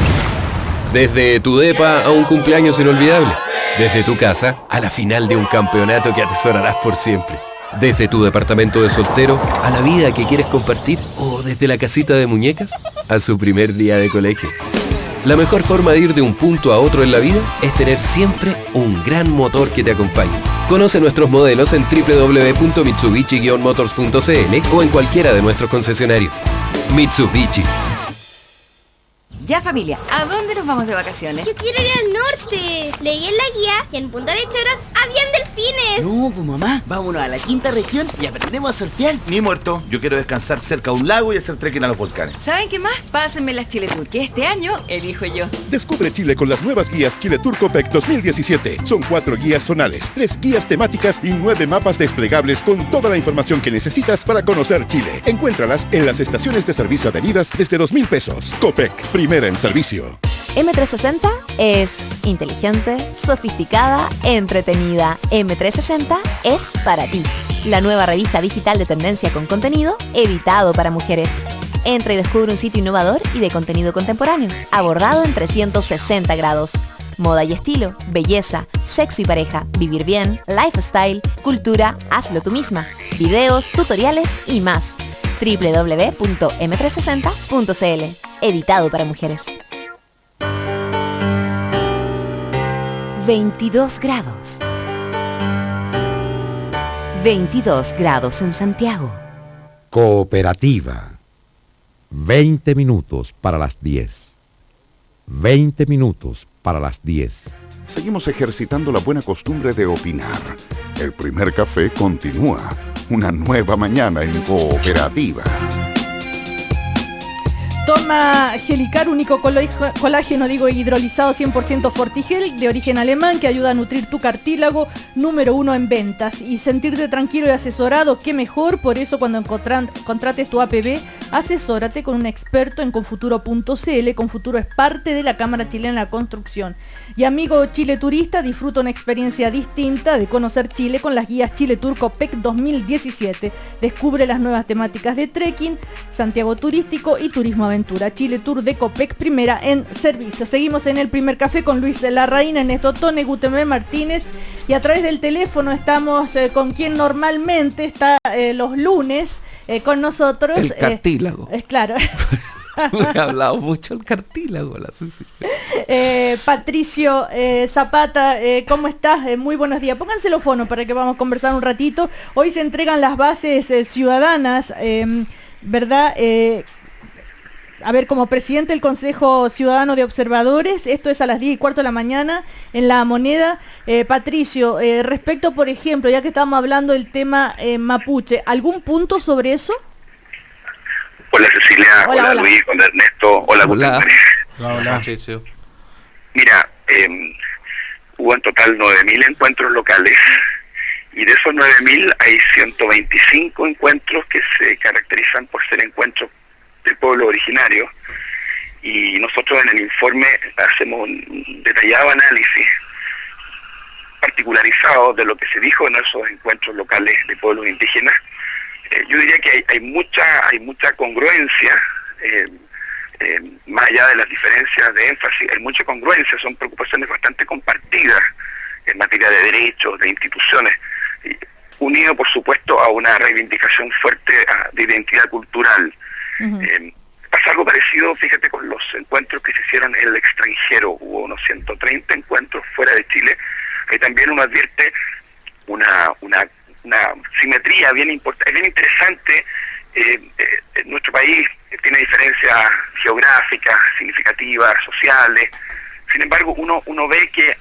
Desde tu depa a un cumpleaños inolvidable. Desde tu casa a la final de un campeonato que atesorarás por siempre. Desde tu departamento de soltero a la vida que quieres compartir. O desde la casita de muñecas a su primer día de colegio. La mejor forma de ir de un punto a otro en la vida es tener siempre un gran motor que te acompañe. Conoce nuestros modelos en www.mitsubishi-motors.cl o en cualquiera de nuestros concesionarios. Mitsubishi. Ya, familia, ¿a dónde nos vamos de vacaciones? Yo quiero ir al norte. Leí en la guía que en Punta de Choras habían delfines. No, pues mamá, vámonos a la quinta región y aprendemos a surfear. Ni muerto, yo quiero descansar cerca de un lago y hacer trekking a los volcanes. ¿Saben qué más? Pásenme las Chile Tour, que este año elijo yo. Descubre Chile con las nuevas guías Chile Tour Copec 2017. Son 4 guías zonales, 3 guías temáticas y 9 mapas desplegables con toda la información que necesitas para conocer Chile. Encuéntralas en las estaciones de servicio adheridas desde 2.000 pesos. Copec, primera en servicio. M360 es inteligente, sofisticada, entretenida. M360 es para ti. La nueva revista digital de tendencia con contenido editado para mujeres. Entra y descubre un sitio innovador y de contenido contemporáneo, abordado en 360 grados. Moda y estilo, belleza, sexo y pareja, vivir bien, lifestyle, cultura, hazlo tú misma, videos, tutoriales y más. www.m360.cl. Editado para mujeres. 22 grados. 22 grados en Santiago. Cooperativa. 20 minutos para las 10. 20 minutos para las 10. Seguimos ejercitando la buena costumbre de opinar. El primer café continúa. Una nueva mañana en Cooperativa. Toma Gelicar, único colágeno hidrolizado 100% Fortigel, de origen alemán, que ayuda a nutrir tu cartílago, número 1 en ventas. Y sentirte tranquilo y asesorado, qué mejor. Por eso cuando contrates tu APB, asesórate con un experto en Confuturo.cl. Confuturo es parte de la Cámara Chilena de la Construcción. Y amigo Chile Turista, disfruta una experiencia distinta de conocer Chile con las guías Chile Tour Copec 2017. Descubre las nuevas temáticas de trekking, Santiago turístico y turismo aventura. Chile Tour de Copec, primera en servicio. Seguimos en el primer café con Luis Larraín, Ernesto Tone, Gutenberg Martínez, y a través del teléfono estamos con quien normalmente está los lunes con nosotros. El cartílago. Claro. Me ha hablado mucho el cartílago, la Susi. Patricio Zapata, ¿cómo estás? Muy buenos días. Pónganse el fono para que vamos a conversar un ratito. Hoy se entregan las bases ciudadanas, ¿verdad? A ver, como presidente del Consejo Ciudadano de Observadores, esto es a las 10:15 de la mañana en La Moneda. Patricio, respecto, por ejemplo, ya que estamos hablando del tema mapuche, ¿algún punto sobre eso? Hola Cecilia, hola Luis, hola Ernesto, hola Gutenberg. Hola Patricio. Mira, hubo en total 9.000 encuentros locales y de esos 9.000 hay 125 encuentros que se caracterizan por ser encuentros del pueblo originario, y nosotros en el informe hacemos un detallado análisis particularizado de lo que se dijo en esos encuentros locales de pueblos indígenas. Yo diría que hay mucha congruencia, más allá de las diferencias de énfasis, hay mucha congruencia, son preocupaciones bastante compartidas en materia de derechos, de instituciones, unido por supuesto a una reivindicación fuerte de identidad cultural. Pasa algo parecido, fíjate, con los encuentros que se hicieron en el extranjero. Hubo unos 130 encuentros fuera de Chile. Ahí también uno advierte una simetría bien importante, bien interesante. Nuestro país tiene diferencias geográficas, significativas, sociales. Sin embargo, uno ve que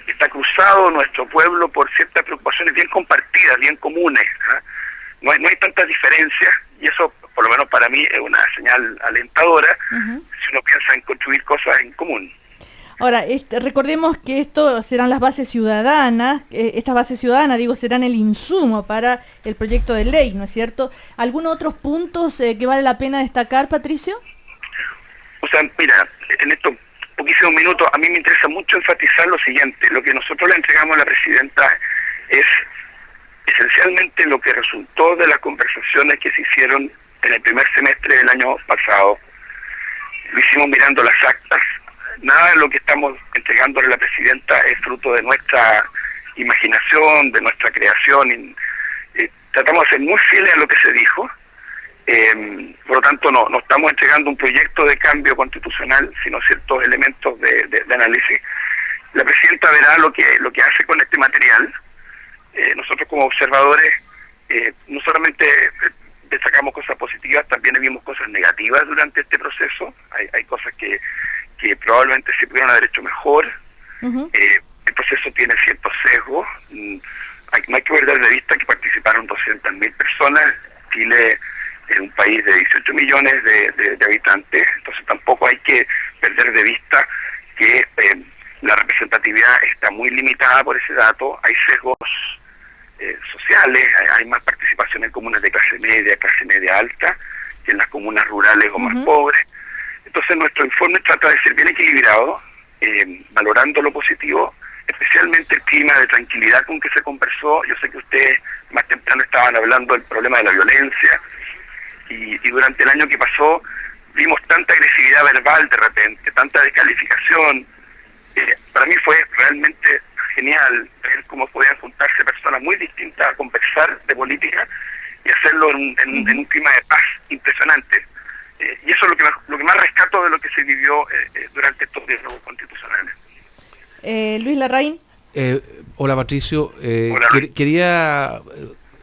está cruzado nuestro pueblo por ciertas preocupaciones bien compartidas, bien comunes. No hay tantas diferencias, y eso, por lo menos para mí, es una señal alentadora si uno piensa en construir cosas en común. Ahora, recordemos que esto serán las bases ciudadanas, estas bases ciudadanas, serán el insumo para el proyecto de ley, ¿no es cierto? ¿Algunos otros puntos que vale la pena destacar, Patricio? O sea, mira, en estos poquísimos minutos a mí me interesa mucho enfatizar lo siguiente: lo que nosotros le entregamos a la presidenta es esencialmente lo que resultó de las conversaciones que se hicieron en el primer semestre del año pasado. Lo hicimos mirando las actas. Nada de lo que estamos entregándole a la presidenta es fruto de nuestra imaginación, de nuestra creación. Tratamos de ser muy fieles a lo que se dijo. Por lo tanto, no estamos entregando un proyecto de cambio constitucional, sino ciertos elementos de análisis. La presidenta verá lo que hace con este material. Nosotros como observadores no solamente destacamos cosas positivas, también vimos cosas negativas durante este proceso. Hay cosas que probablemente se pudieron haber hecho mejor. El proceso tiene ciertos sesgos. No hay que perder de vista que participaron 200.000 personas. Chile es un país de 18 millones de habitantes, entonces tampoco hay que perder de vista que la representatividad está muy limitada por ese dato. Hay sesgos sociales, hay más participación en comunas de clase media alta, que en las comunas rurales o más pobres. Entonces nuestro informe trata de ser bien equilibrado, valorando lo positivo, especialmente el clima de tranquilidad con que se conversó. Yo sé que ustedes más temprano estaban hablando del problema de la violencia, y durante el año que pasó vimos tanta agresividad verbal de repente, tanta descalificación. Para mí fue realmente genial ver cómo podían juntarse personas muy distintas a conversar de política y hacerlo en un clima de paz impresionante. Y eso es lo que más rescato de lo que se vivió durante estos diálogos constitucionales. Luis Larraín. Hola, Patricio. Hola. Quería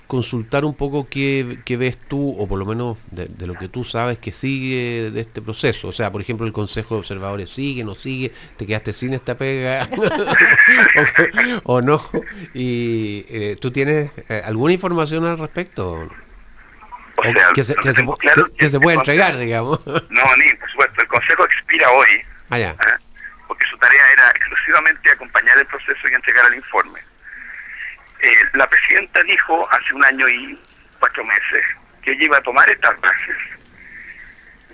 consultar un poco qué ves tú, o por lo menos de lo que tú sabes que sigue de este proceso. O sea, por ejemplo, el Consejo de Observadores sigue, no sigue, te quedaste sin esta pega o no. Y ¿tú tienes alguna información al respecto? O sea, que se puede entregar, digamos. No, ni, por supuesto. El Consejo expira hoy, porque su tarea era exclusivamente acompañar el proceso y entregar el informe. La presidenta dijo hace 1 año y 4 meses que ella iba a tomar estas bases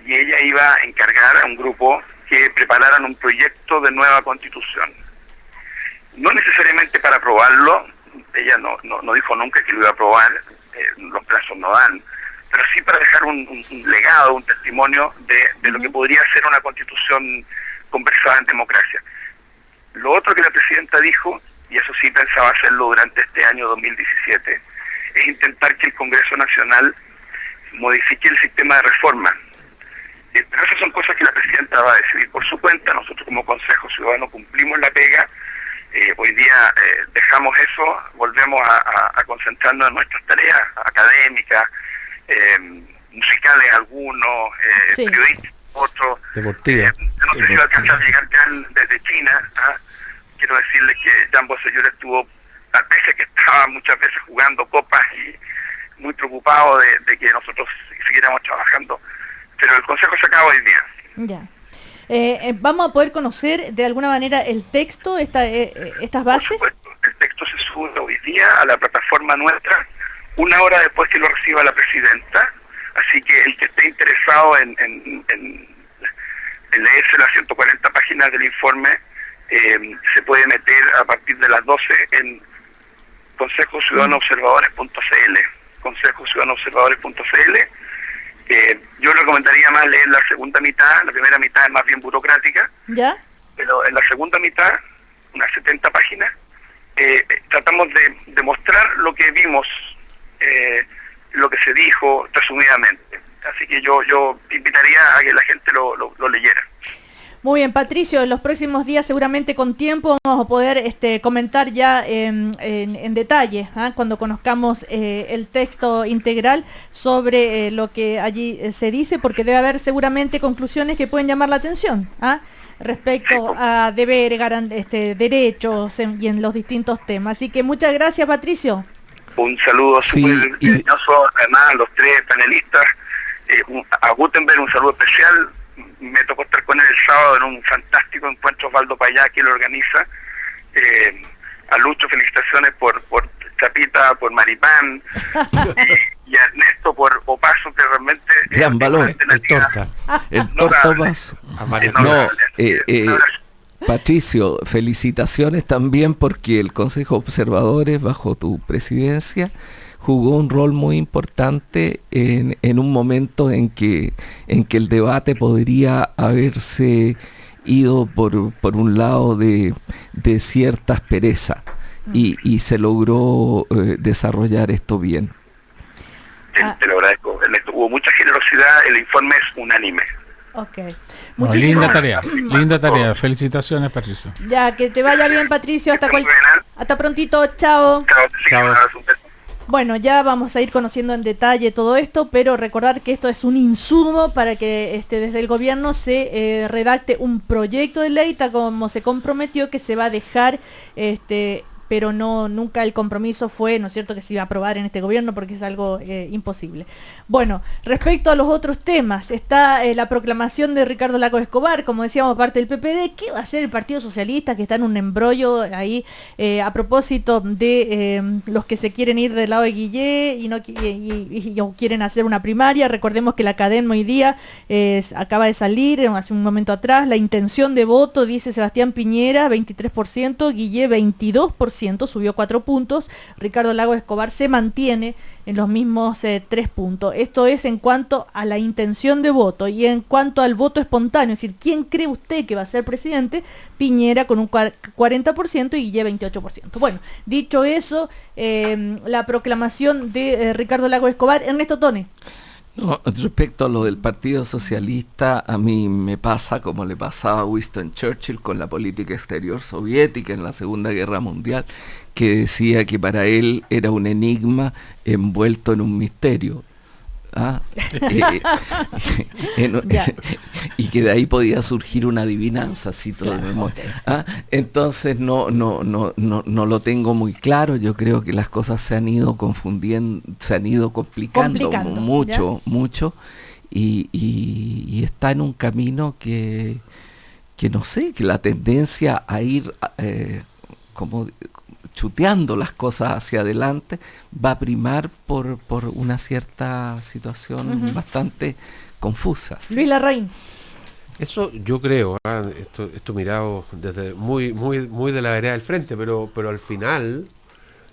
y ella iba a encargar a un grupo que prepararan un proyecto de nueva constitución. No necesariamente para aprobarlo, ella no dijo nunca que lo iba a aprobar, los plazos no dan, pero sí para dejar un legado, un testimonio de lo que podría ser una constitución conversada en democracia. Lo otro que la presidenta dijo, y eso sí pensaba hacerlo durante este año 2017, es intentar que el Congreso Nacional modifique el sistema de reforma. Pero esas son cosas que la presidenta va a decidir por su cuenta. Nosotros como Consejo Ciudadano cumplimos la pega. Hoy día dejamos eso, volvemos a concentrarnos en nuestras tareas académicas, musicales algunos, periodísticos otros. Deportiva. No sé si va a alcanzar a llegar desde China. Quiero decirles que Jean Bossellur estuvo, a veces que estaba muchas veces jugando copas y muy preocupado de que nosotros siguiéramos trabajando, pero el Consejo se acaba hoy día. Ya. ¿Vamos a poder conocer de alguna manera el texto, estas bases? Por supuesto, el texto se sube hoy día a la plataforma nuestra, 1 hora después que lo reciba la presidenta, así que el que esté interesado en leerse las 140 páginas del informe, se puede meter a partir de las 12 en consejociudadanoobservadores.cl, consejociudadanoobservadores.cl. Yo recomendaría más leer la segunda mitad. La primera mitad es más bien burocrática, ¿ya? Pero en la segunda mitad, unas 70 páginas, tratamos de demostrar lo que vimos, lo que se dijo resumidamente. Así que yo invitaría a que la gente lo leyera. Muy bien, Patricio, en los próximos días seguramente con tiempo vamos a poder comentar ya en detalle, cuando conozcamos el texto integral sobre lo que allí se dice, porque debe haber seguramente conclusiones que pueden llamar la atención respecto a deberes, derechos y en los distintos temas. Así que muchas gracias, Patricio. Un saludo súper cariñoso además a los tres panelistas. A Gutenberg un saludo especial. Me tocó estar con él el sábado en un fantástico encuentro Osvaldo Payá que lo organiza. A Lucho, felicitaciones por Chapita, por Maripán, y a Ernesto por Opaso, que realmente... Gran valor, el torta. El torta Opaso. Patricio, felicitaciones también porque el Consejo de Observadores, bajo tu presidencia, jugó un rol muy importante en un momento en que el debate podría haberse ido por un lado de cierta aspereza y se logró desarrollar esto bien. Te lo agradezco, Ernesto. Hubo mucha generosidad, el informe es unánime. Ok. Linda tarea. Felicitaciones, Patricio. Ya, que te vaya bien, Patricio. Hasta prontito. Chao. Chao. Bueno, ya vamos a ir conociendo en detalle todo esto, pero recordar que esto es un insumo para que desde el gobierno se redacte un proyecto de ley, tal como se comprometió, que se va a dejar, pero nunca el compromiso fue, ¿no es cierto?, que se iba a aprobar en este gobierno, porque es algo imposible. Bueno, respecto a los otros temas, está la proclamación de Ricardo Lagos Escobar, como decíamos, parte del PPD. ¿Qué va a hacer el Partido Socialista, que está en un embrollo ahí a propósito de los que se quieren ir del lado de Guillé y quieren hacer una primaria? Recordemos que la Cadena hoy día acaba de salir, hace un momento atrás, la intención de voto, dice Sebastián Piñera, 23%, Guillé 22%, subió 4 puntos, Ricardo Lagos Escobar se mantiene en los mismos 3 puntos. Esto es en cuanto a la intención de voto. Y en cuanto al voto espontáneo, es decir, ¿quién cree usted que va a ser presidente? Piñera con un 40% y Guillé 28%. Bueno, dicho eso, la proclamación de Ricardo Lagos Escobar. Ernesto Tone. No, respecto a lo del Partido Socialista, a mí me pasa como le pasaba a Winston Churchill con la política exterior soviética en la Segunda Guerra Mundial, que decía que para él era un enigma envuelto en un misterio. Y que de ahí podía surgir una adivinanza, así todo de memoria. Entonces no lo tengo muy claro. Yo creo que las cosas se han ido confundiendo, se han ido complicando mucho y está en un camino que no sé, que la tendencia a ir como chuteando las cosas hacia adelante va a primar por una cierta situación bastante confusa. Luis Larraín. Eso yo creo, esto mirado desde muy de la vereda del frente, pero al final,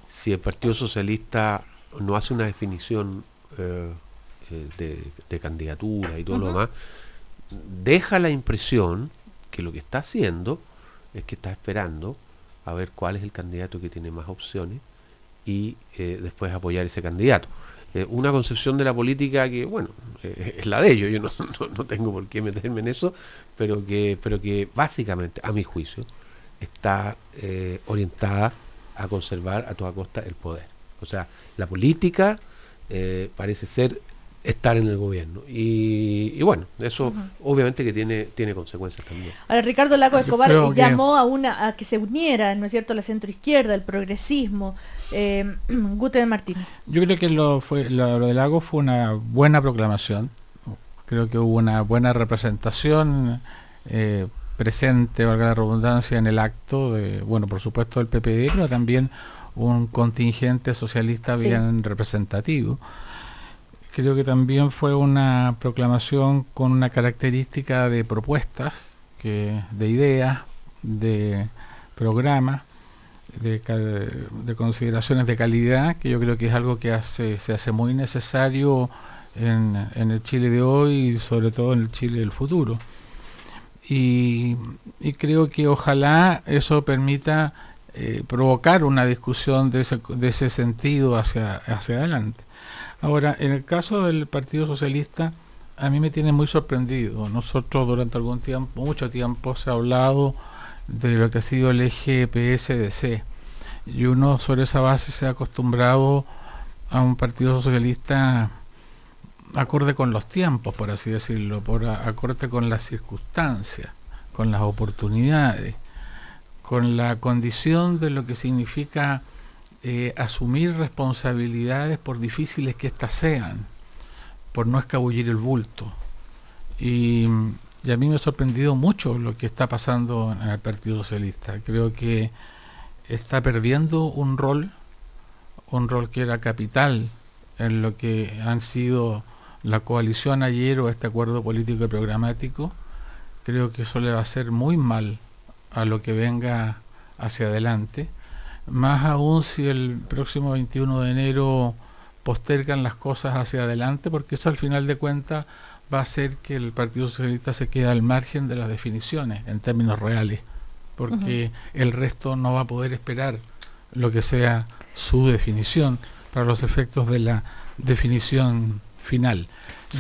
si el Partido Socialista no hace una definición de candidatura y todo lo demás, deja la impresión que lo que está haciendo es que está esperando a ver cuál es el candidato que tiene más opciones y después apoyar ese candidato. Una concepción de la política que, bueno, es la de ellos, yo no tengo por qué meterme en eso, pero que básicamente, a mi juicio, está orientada a conservar a toda costa el poder. O sea, la política parece ser estar en el gobierno y bueno, eso obviamente que tiene consecuencias también. Ahora, Ricardo Lagos Escobar llamó a que se uniera, ¿no es cierto?, la centroizquierda, el progresismo. Gutenberg Martínez. Yo creo que lo de Lagos fue una buena proclamación. Creo que hubo una buena representación presente, valga la redundancia, en el acto de, bueno, por supuesto del PPD, pero también un contingente socialista bien representativo. Creo que también fue una proclamación con una característica de propuestas, de ideas, de programas, de consideraciones de calidad, que yo creo que es algo que se hace muy necesario en el Chile de hoy y sobre todo en el Chile del futuro. Y creo que ojalá eso permita provocar una discusión de ese sentido hacia adelante. Ahora, en el caso del Partido Socialista, a mí me tiene muy sorprendido. Nosotros durante mucho tiempo se ha hablado de lo que ha sido el eje PS-DC, y uno sobre esa base se ha acostumbrado a un Partido Socialista acorde con los tiempos, por así decirlo, acorde con las circunstancias, con las oportunidades, con la condición de lo que significa asumir responsabilidades por difíciles que éstas sean, por no escabullir el bulto. Y a mí me ha sorprendido mucho lo que está pasando en el Partido Socialista. Creo que está perdiendo un rol que era capital en lo que han sido la coalición ayer o este acuerdo político y programático. Creo que eso le va a hacer muy mal a lo que venga hacia adelante, más aún si el próximo 21 de enero postergan las cosas hacia adelante, porque eso al final de cuentas va a hacer que el Partido Socialista se quede al margen de las definiciones en términos reales, porque el resto no va a poder esperar lo que sea su definición para los efectos de la definición final.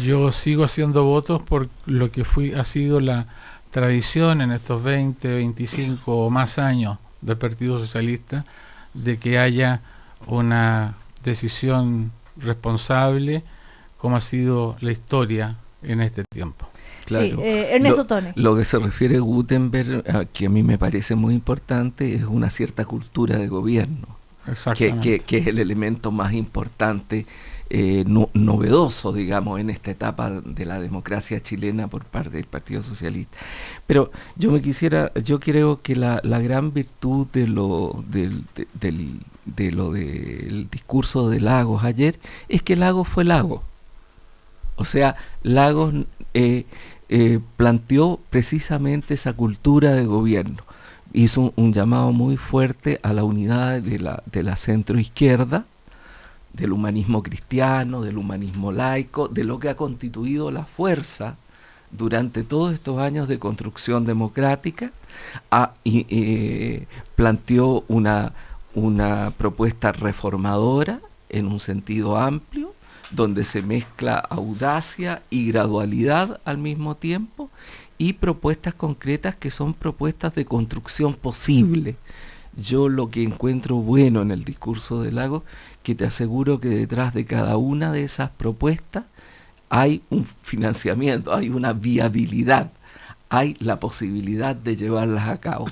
Yo sigo haciendo votos por lo que ha sido la tradición en estos 20, 25 o más años del Partido Socialista, de que haya una decisión responsable, como ha sido la historia en este tiempo. Claro. Sí, Ernesto Tone. Lo que se refiere a Gutenberg, que a mí me parece muy importante, es una cierta cultura de gobierno, que es el elemento más importante, novedoso, digamos, en esta etapa de la democracia chilena por parte del Partido Socialista. Pero yo creo que la gran virtud del discurso de Lagos ayer es que Lagos fue Lagos. O sea, Lagos planteó precisamente esa cultura de gobierno. Hizo un llamado muy fuerte a la unidad de la centroizquierda, del humanismo cristiano, del humanismo laico, de lo que ha constituido la fuerza durante todos estos años de construcción democrática. Planteó una propuesta reformadora en un sentido amplio, donde se mezcla audacia y gradualidad al mismo tiempo, y propuestas concretas que son propuestas de construcción posible. Yo lo que encuentro bueno en el discurso de Lagos, que te aseguro que detrás de cada una de esas propuestas hay un financiamiento, hay una viabilidad, hay la posibilidad de llevarlas a cabo.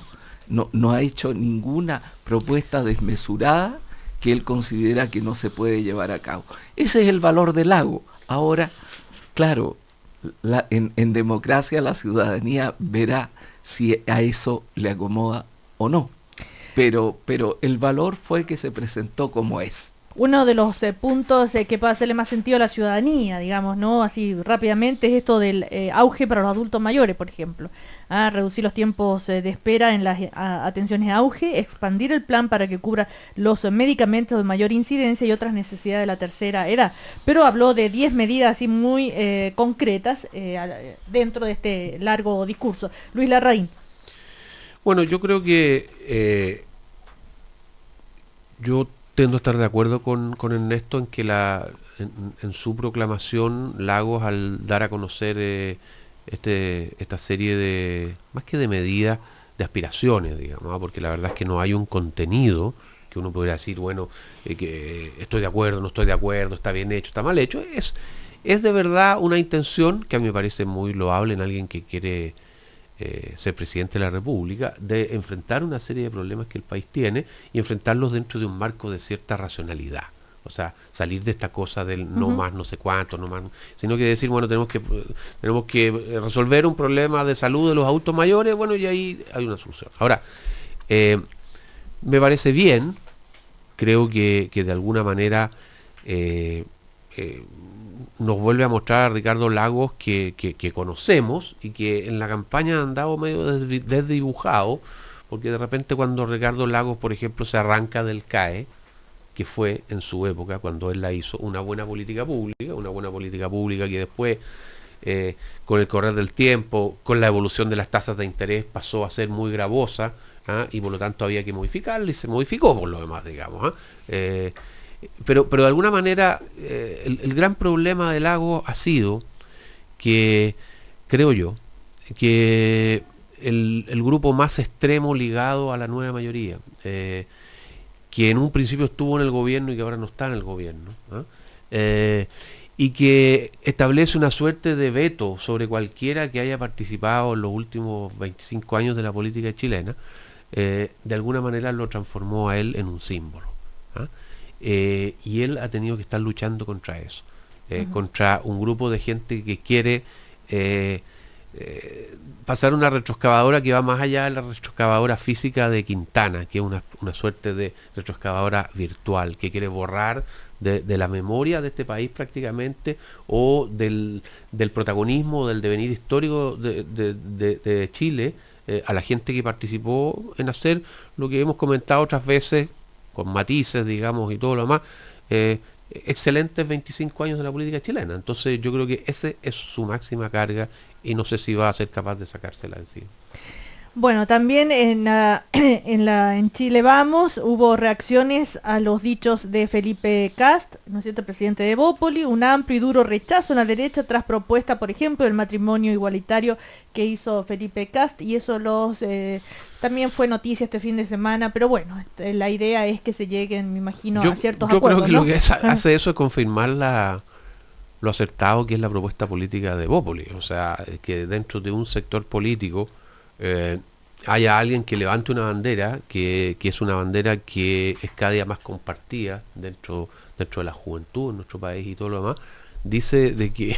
No ha hecho ninguna propuesta desmesurada que él considera que no se puede llevar a cabo. Ese es el valor del Lagos. Ahora, claro, en democracia la ciudadanía verá si a eso le acomoda o no. Pero el valor fue que se presentó como es. Uno de los puntos que puede hacerle más sentido a la ciudadanía, digamos, ¿no? Así rápidamente, es esto del auge para los adultos mayores, por ejemplo. Reducir los tiempos de espera en las atenciones de auge, expandir el plan para que cubra los medicamentos de mayor incidencia y otras necesidades de la tercera edad. Pero habló de 10 medidas así muy concretas dentro de este largo discurso. Luis Larraín. Bueno, yo creo que yo tendo a estar de acuerdo con Ernesto en que en su proclamación Lagos, al dar a conocer esta serie de, más que de medidas, de aspiraciones, digamos, ¿no? Porque la verdad es que no hay un contenido que uno podría decir, bueno, que estoy de acuerdo, no estoy de acuerdo, está bien hecho, está mal hecho. Es de verdad una intención que a mí me parece muy loable en alguien que quiere ser presidente de la República, de enfrentar una serie de problemas que el país tiene y enfrentarlos dentro de un marco de cierta racionalidad. O sea, salir de esta cosa del no más, no sé cuánto, no más, sino que decir, bueno, tenemos que resolver un problema de salud de los adultos mayores, bueno, y ahí hay una solución. Ahora, me parece bien, creo que de alguna manera nos vuelve a mostrar a Ricardo Lagos que conocemos y que en la campaña han andado medio desdibujado, porque de repente cuando Ricardo Lagos, por ejemplo, se arranca del CAE, que fue en su época cuando él la hizo una buena política pública que después con el correr del tiempo, con la evolución de las tasas de interés, pasó a ser muy gravosa y por lo tanto había que modificarlo y se modificó por lo demás, digamos. Pero de alguna manera el gran problema del lago ha sido que, creo yo, que el grupo más extremo ligado a la nueva mayoría, que en un principio estuvo en el gobierno y que ahora no está en el gobierno, y que establece una suerte de veto sobre cualquiera que haya participado en los últimos 25 años de la política chilena, de alguna manera lo transformó a él en un símbolo. Y él ha tenido que estar luchando contra eso, contra un grupo de gente que quiere pasar una retroexcavadora que va más allá de la retroexcavadora física de Quintana, que es una suerte de retroexcavadora virtual, que quiere borrar de la memoria de este país prácticamente, o del protagonismo, del devenir histórico de Chile, a la gente que participó en hacer lo que hemos comentado otras veces, con matices, digamos, y todo lo demás, excelentes 25 años de la política chilena. Entonces yo creo que ese es su máxima carga y no sé si va a ser capaz de sacársela encima. Bueno, también en Chile Vamos hubo reacciones a los dichos de Felipe Kast, ¿no es cierto?, el presidente de Bópoli, un amplio y duro rechazo en la derecha tras propuesta, por ejemplo, del matrimonio igualitario que hizo Felipe Kast, y eso también fue noticia este fin de semana, pero bueno, la idea es que se lleguen, me imagino, a ciertos acuerdos. Yo creo que lo que hace eso es confirmar lo acertado que es la propuesta política de Bópoli, o sea, que dentro de un sector político haya alguien que levante una bandera, que es una bandera que es cada día más compartida dentro de la juventud en nuestro país y todo lo demás, dice de que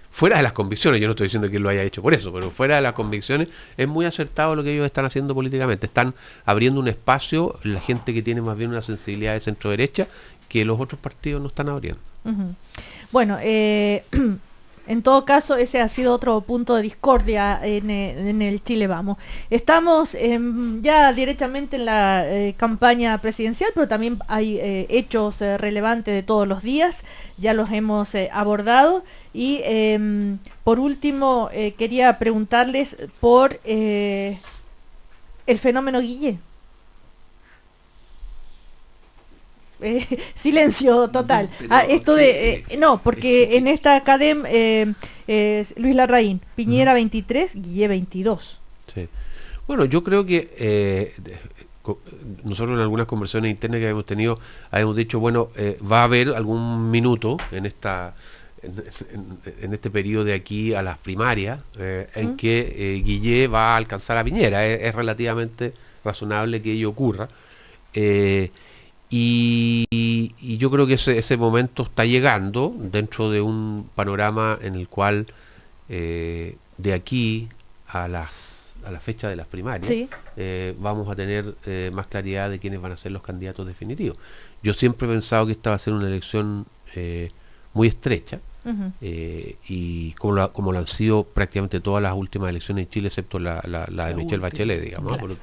fuera de las convicciones, yo no estoy diciendo que lo haya hecho por eso, pero fuera de las convicciones es muy acertado lo que ellos están haciendo políticamente, están abriendo un espacio, la gente que tiene más bien una sensibilidad de centro derecha, que los otros partidos no están abriendo. Bueno, en todo caso, ese ha sido otro punto de discordia en el Chile Vamos. Estamos ya directamente en la campaña presidencial, pero también hay hechos relevantes de todos los días, ya los hemos abordado. Y por último, quería preguntarles por el fenómeno Guille. Silencio total. Esto de no, porque en esta academia Luis Larraín, Piñera 23, Guille 22. Sí. Bueno, yo creo que nosotros en algunas conversaciones internas que habíamos tenido habíamos dicho, bueno, va a haber algún minuto en este periodo de aquí a las primarias en que Guille va a alcanzar a Piñera. Es relativamente razonable que ello ocurra. Y yo creo que ese momento está llegando dentro de un panorama en el cual de aquí a la fecha de las primarias, sí, vamos a tener más claridad de quiénes van a ser los candidatos definitivos. Yo siempre he pensado que esta va a ser una elección muy estrecha, y como lo han sido prácticamente todas las últimas elecciones en Chile, excepto la de Michelle Bachelet, digamos, claro. Pero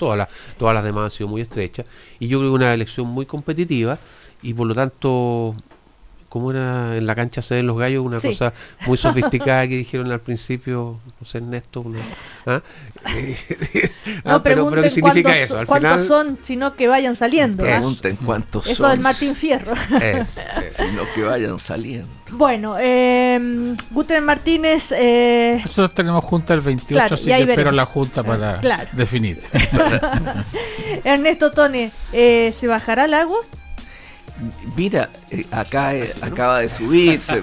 todas las demás han sido muy estrechas, y yo creo que una elección muy competitiva, y por lo tanto, como era en la cancha se ven los gallos, una cosa muy sofisticada que dijeron al principio, no sé, Ernesto, pero ¿qué significa eso? Al final, ¿cuántos son? Sino que vayan saliendo. Pregunten cuántos son. Eso del Martín Fierro. Sino que vayan saliendo. Bueno, Guten Martínez... Nosotros tenemos junta el 28, claro, así que espero la junta para definir. Ernesto Tone, ¿se bajará Lagos? Mira, acá acaba de subirse.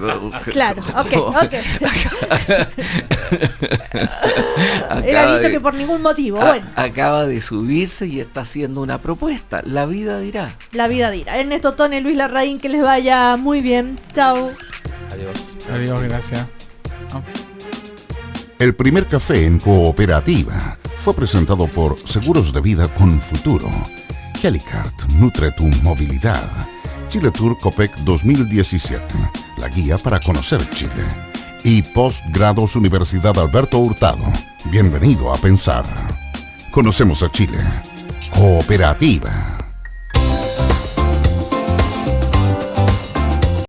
Claro, ok. Él ha dicho que por ningún motivo. Bueno. Acaba de subirse y está haciendo una propuesta. La vida dirá. La vida dirá. Ernesto Tone, Luis Larraín, que les vaya muy bien. Chao. Adiós, gracias. El primer café en Cooperativa fue presentado por Seguros de Vida con Futuro. Helicart nutre tu movilidad. Chile Tour Copec 2017, la guía para conocer Chile. Y Postgrados Universidad Alberto Hurtado. Bienvenido a pensar. Conocemos a Chile. Cooperativa.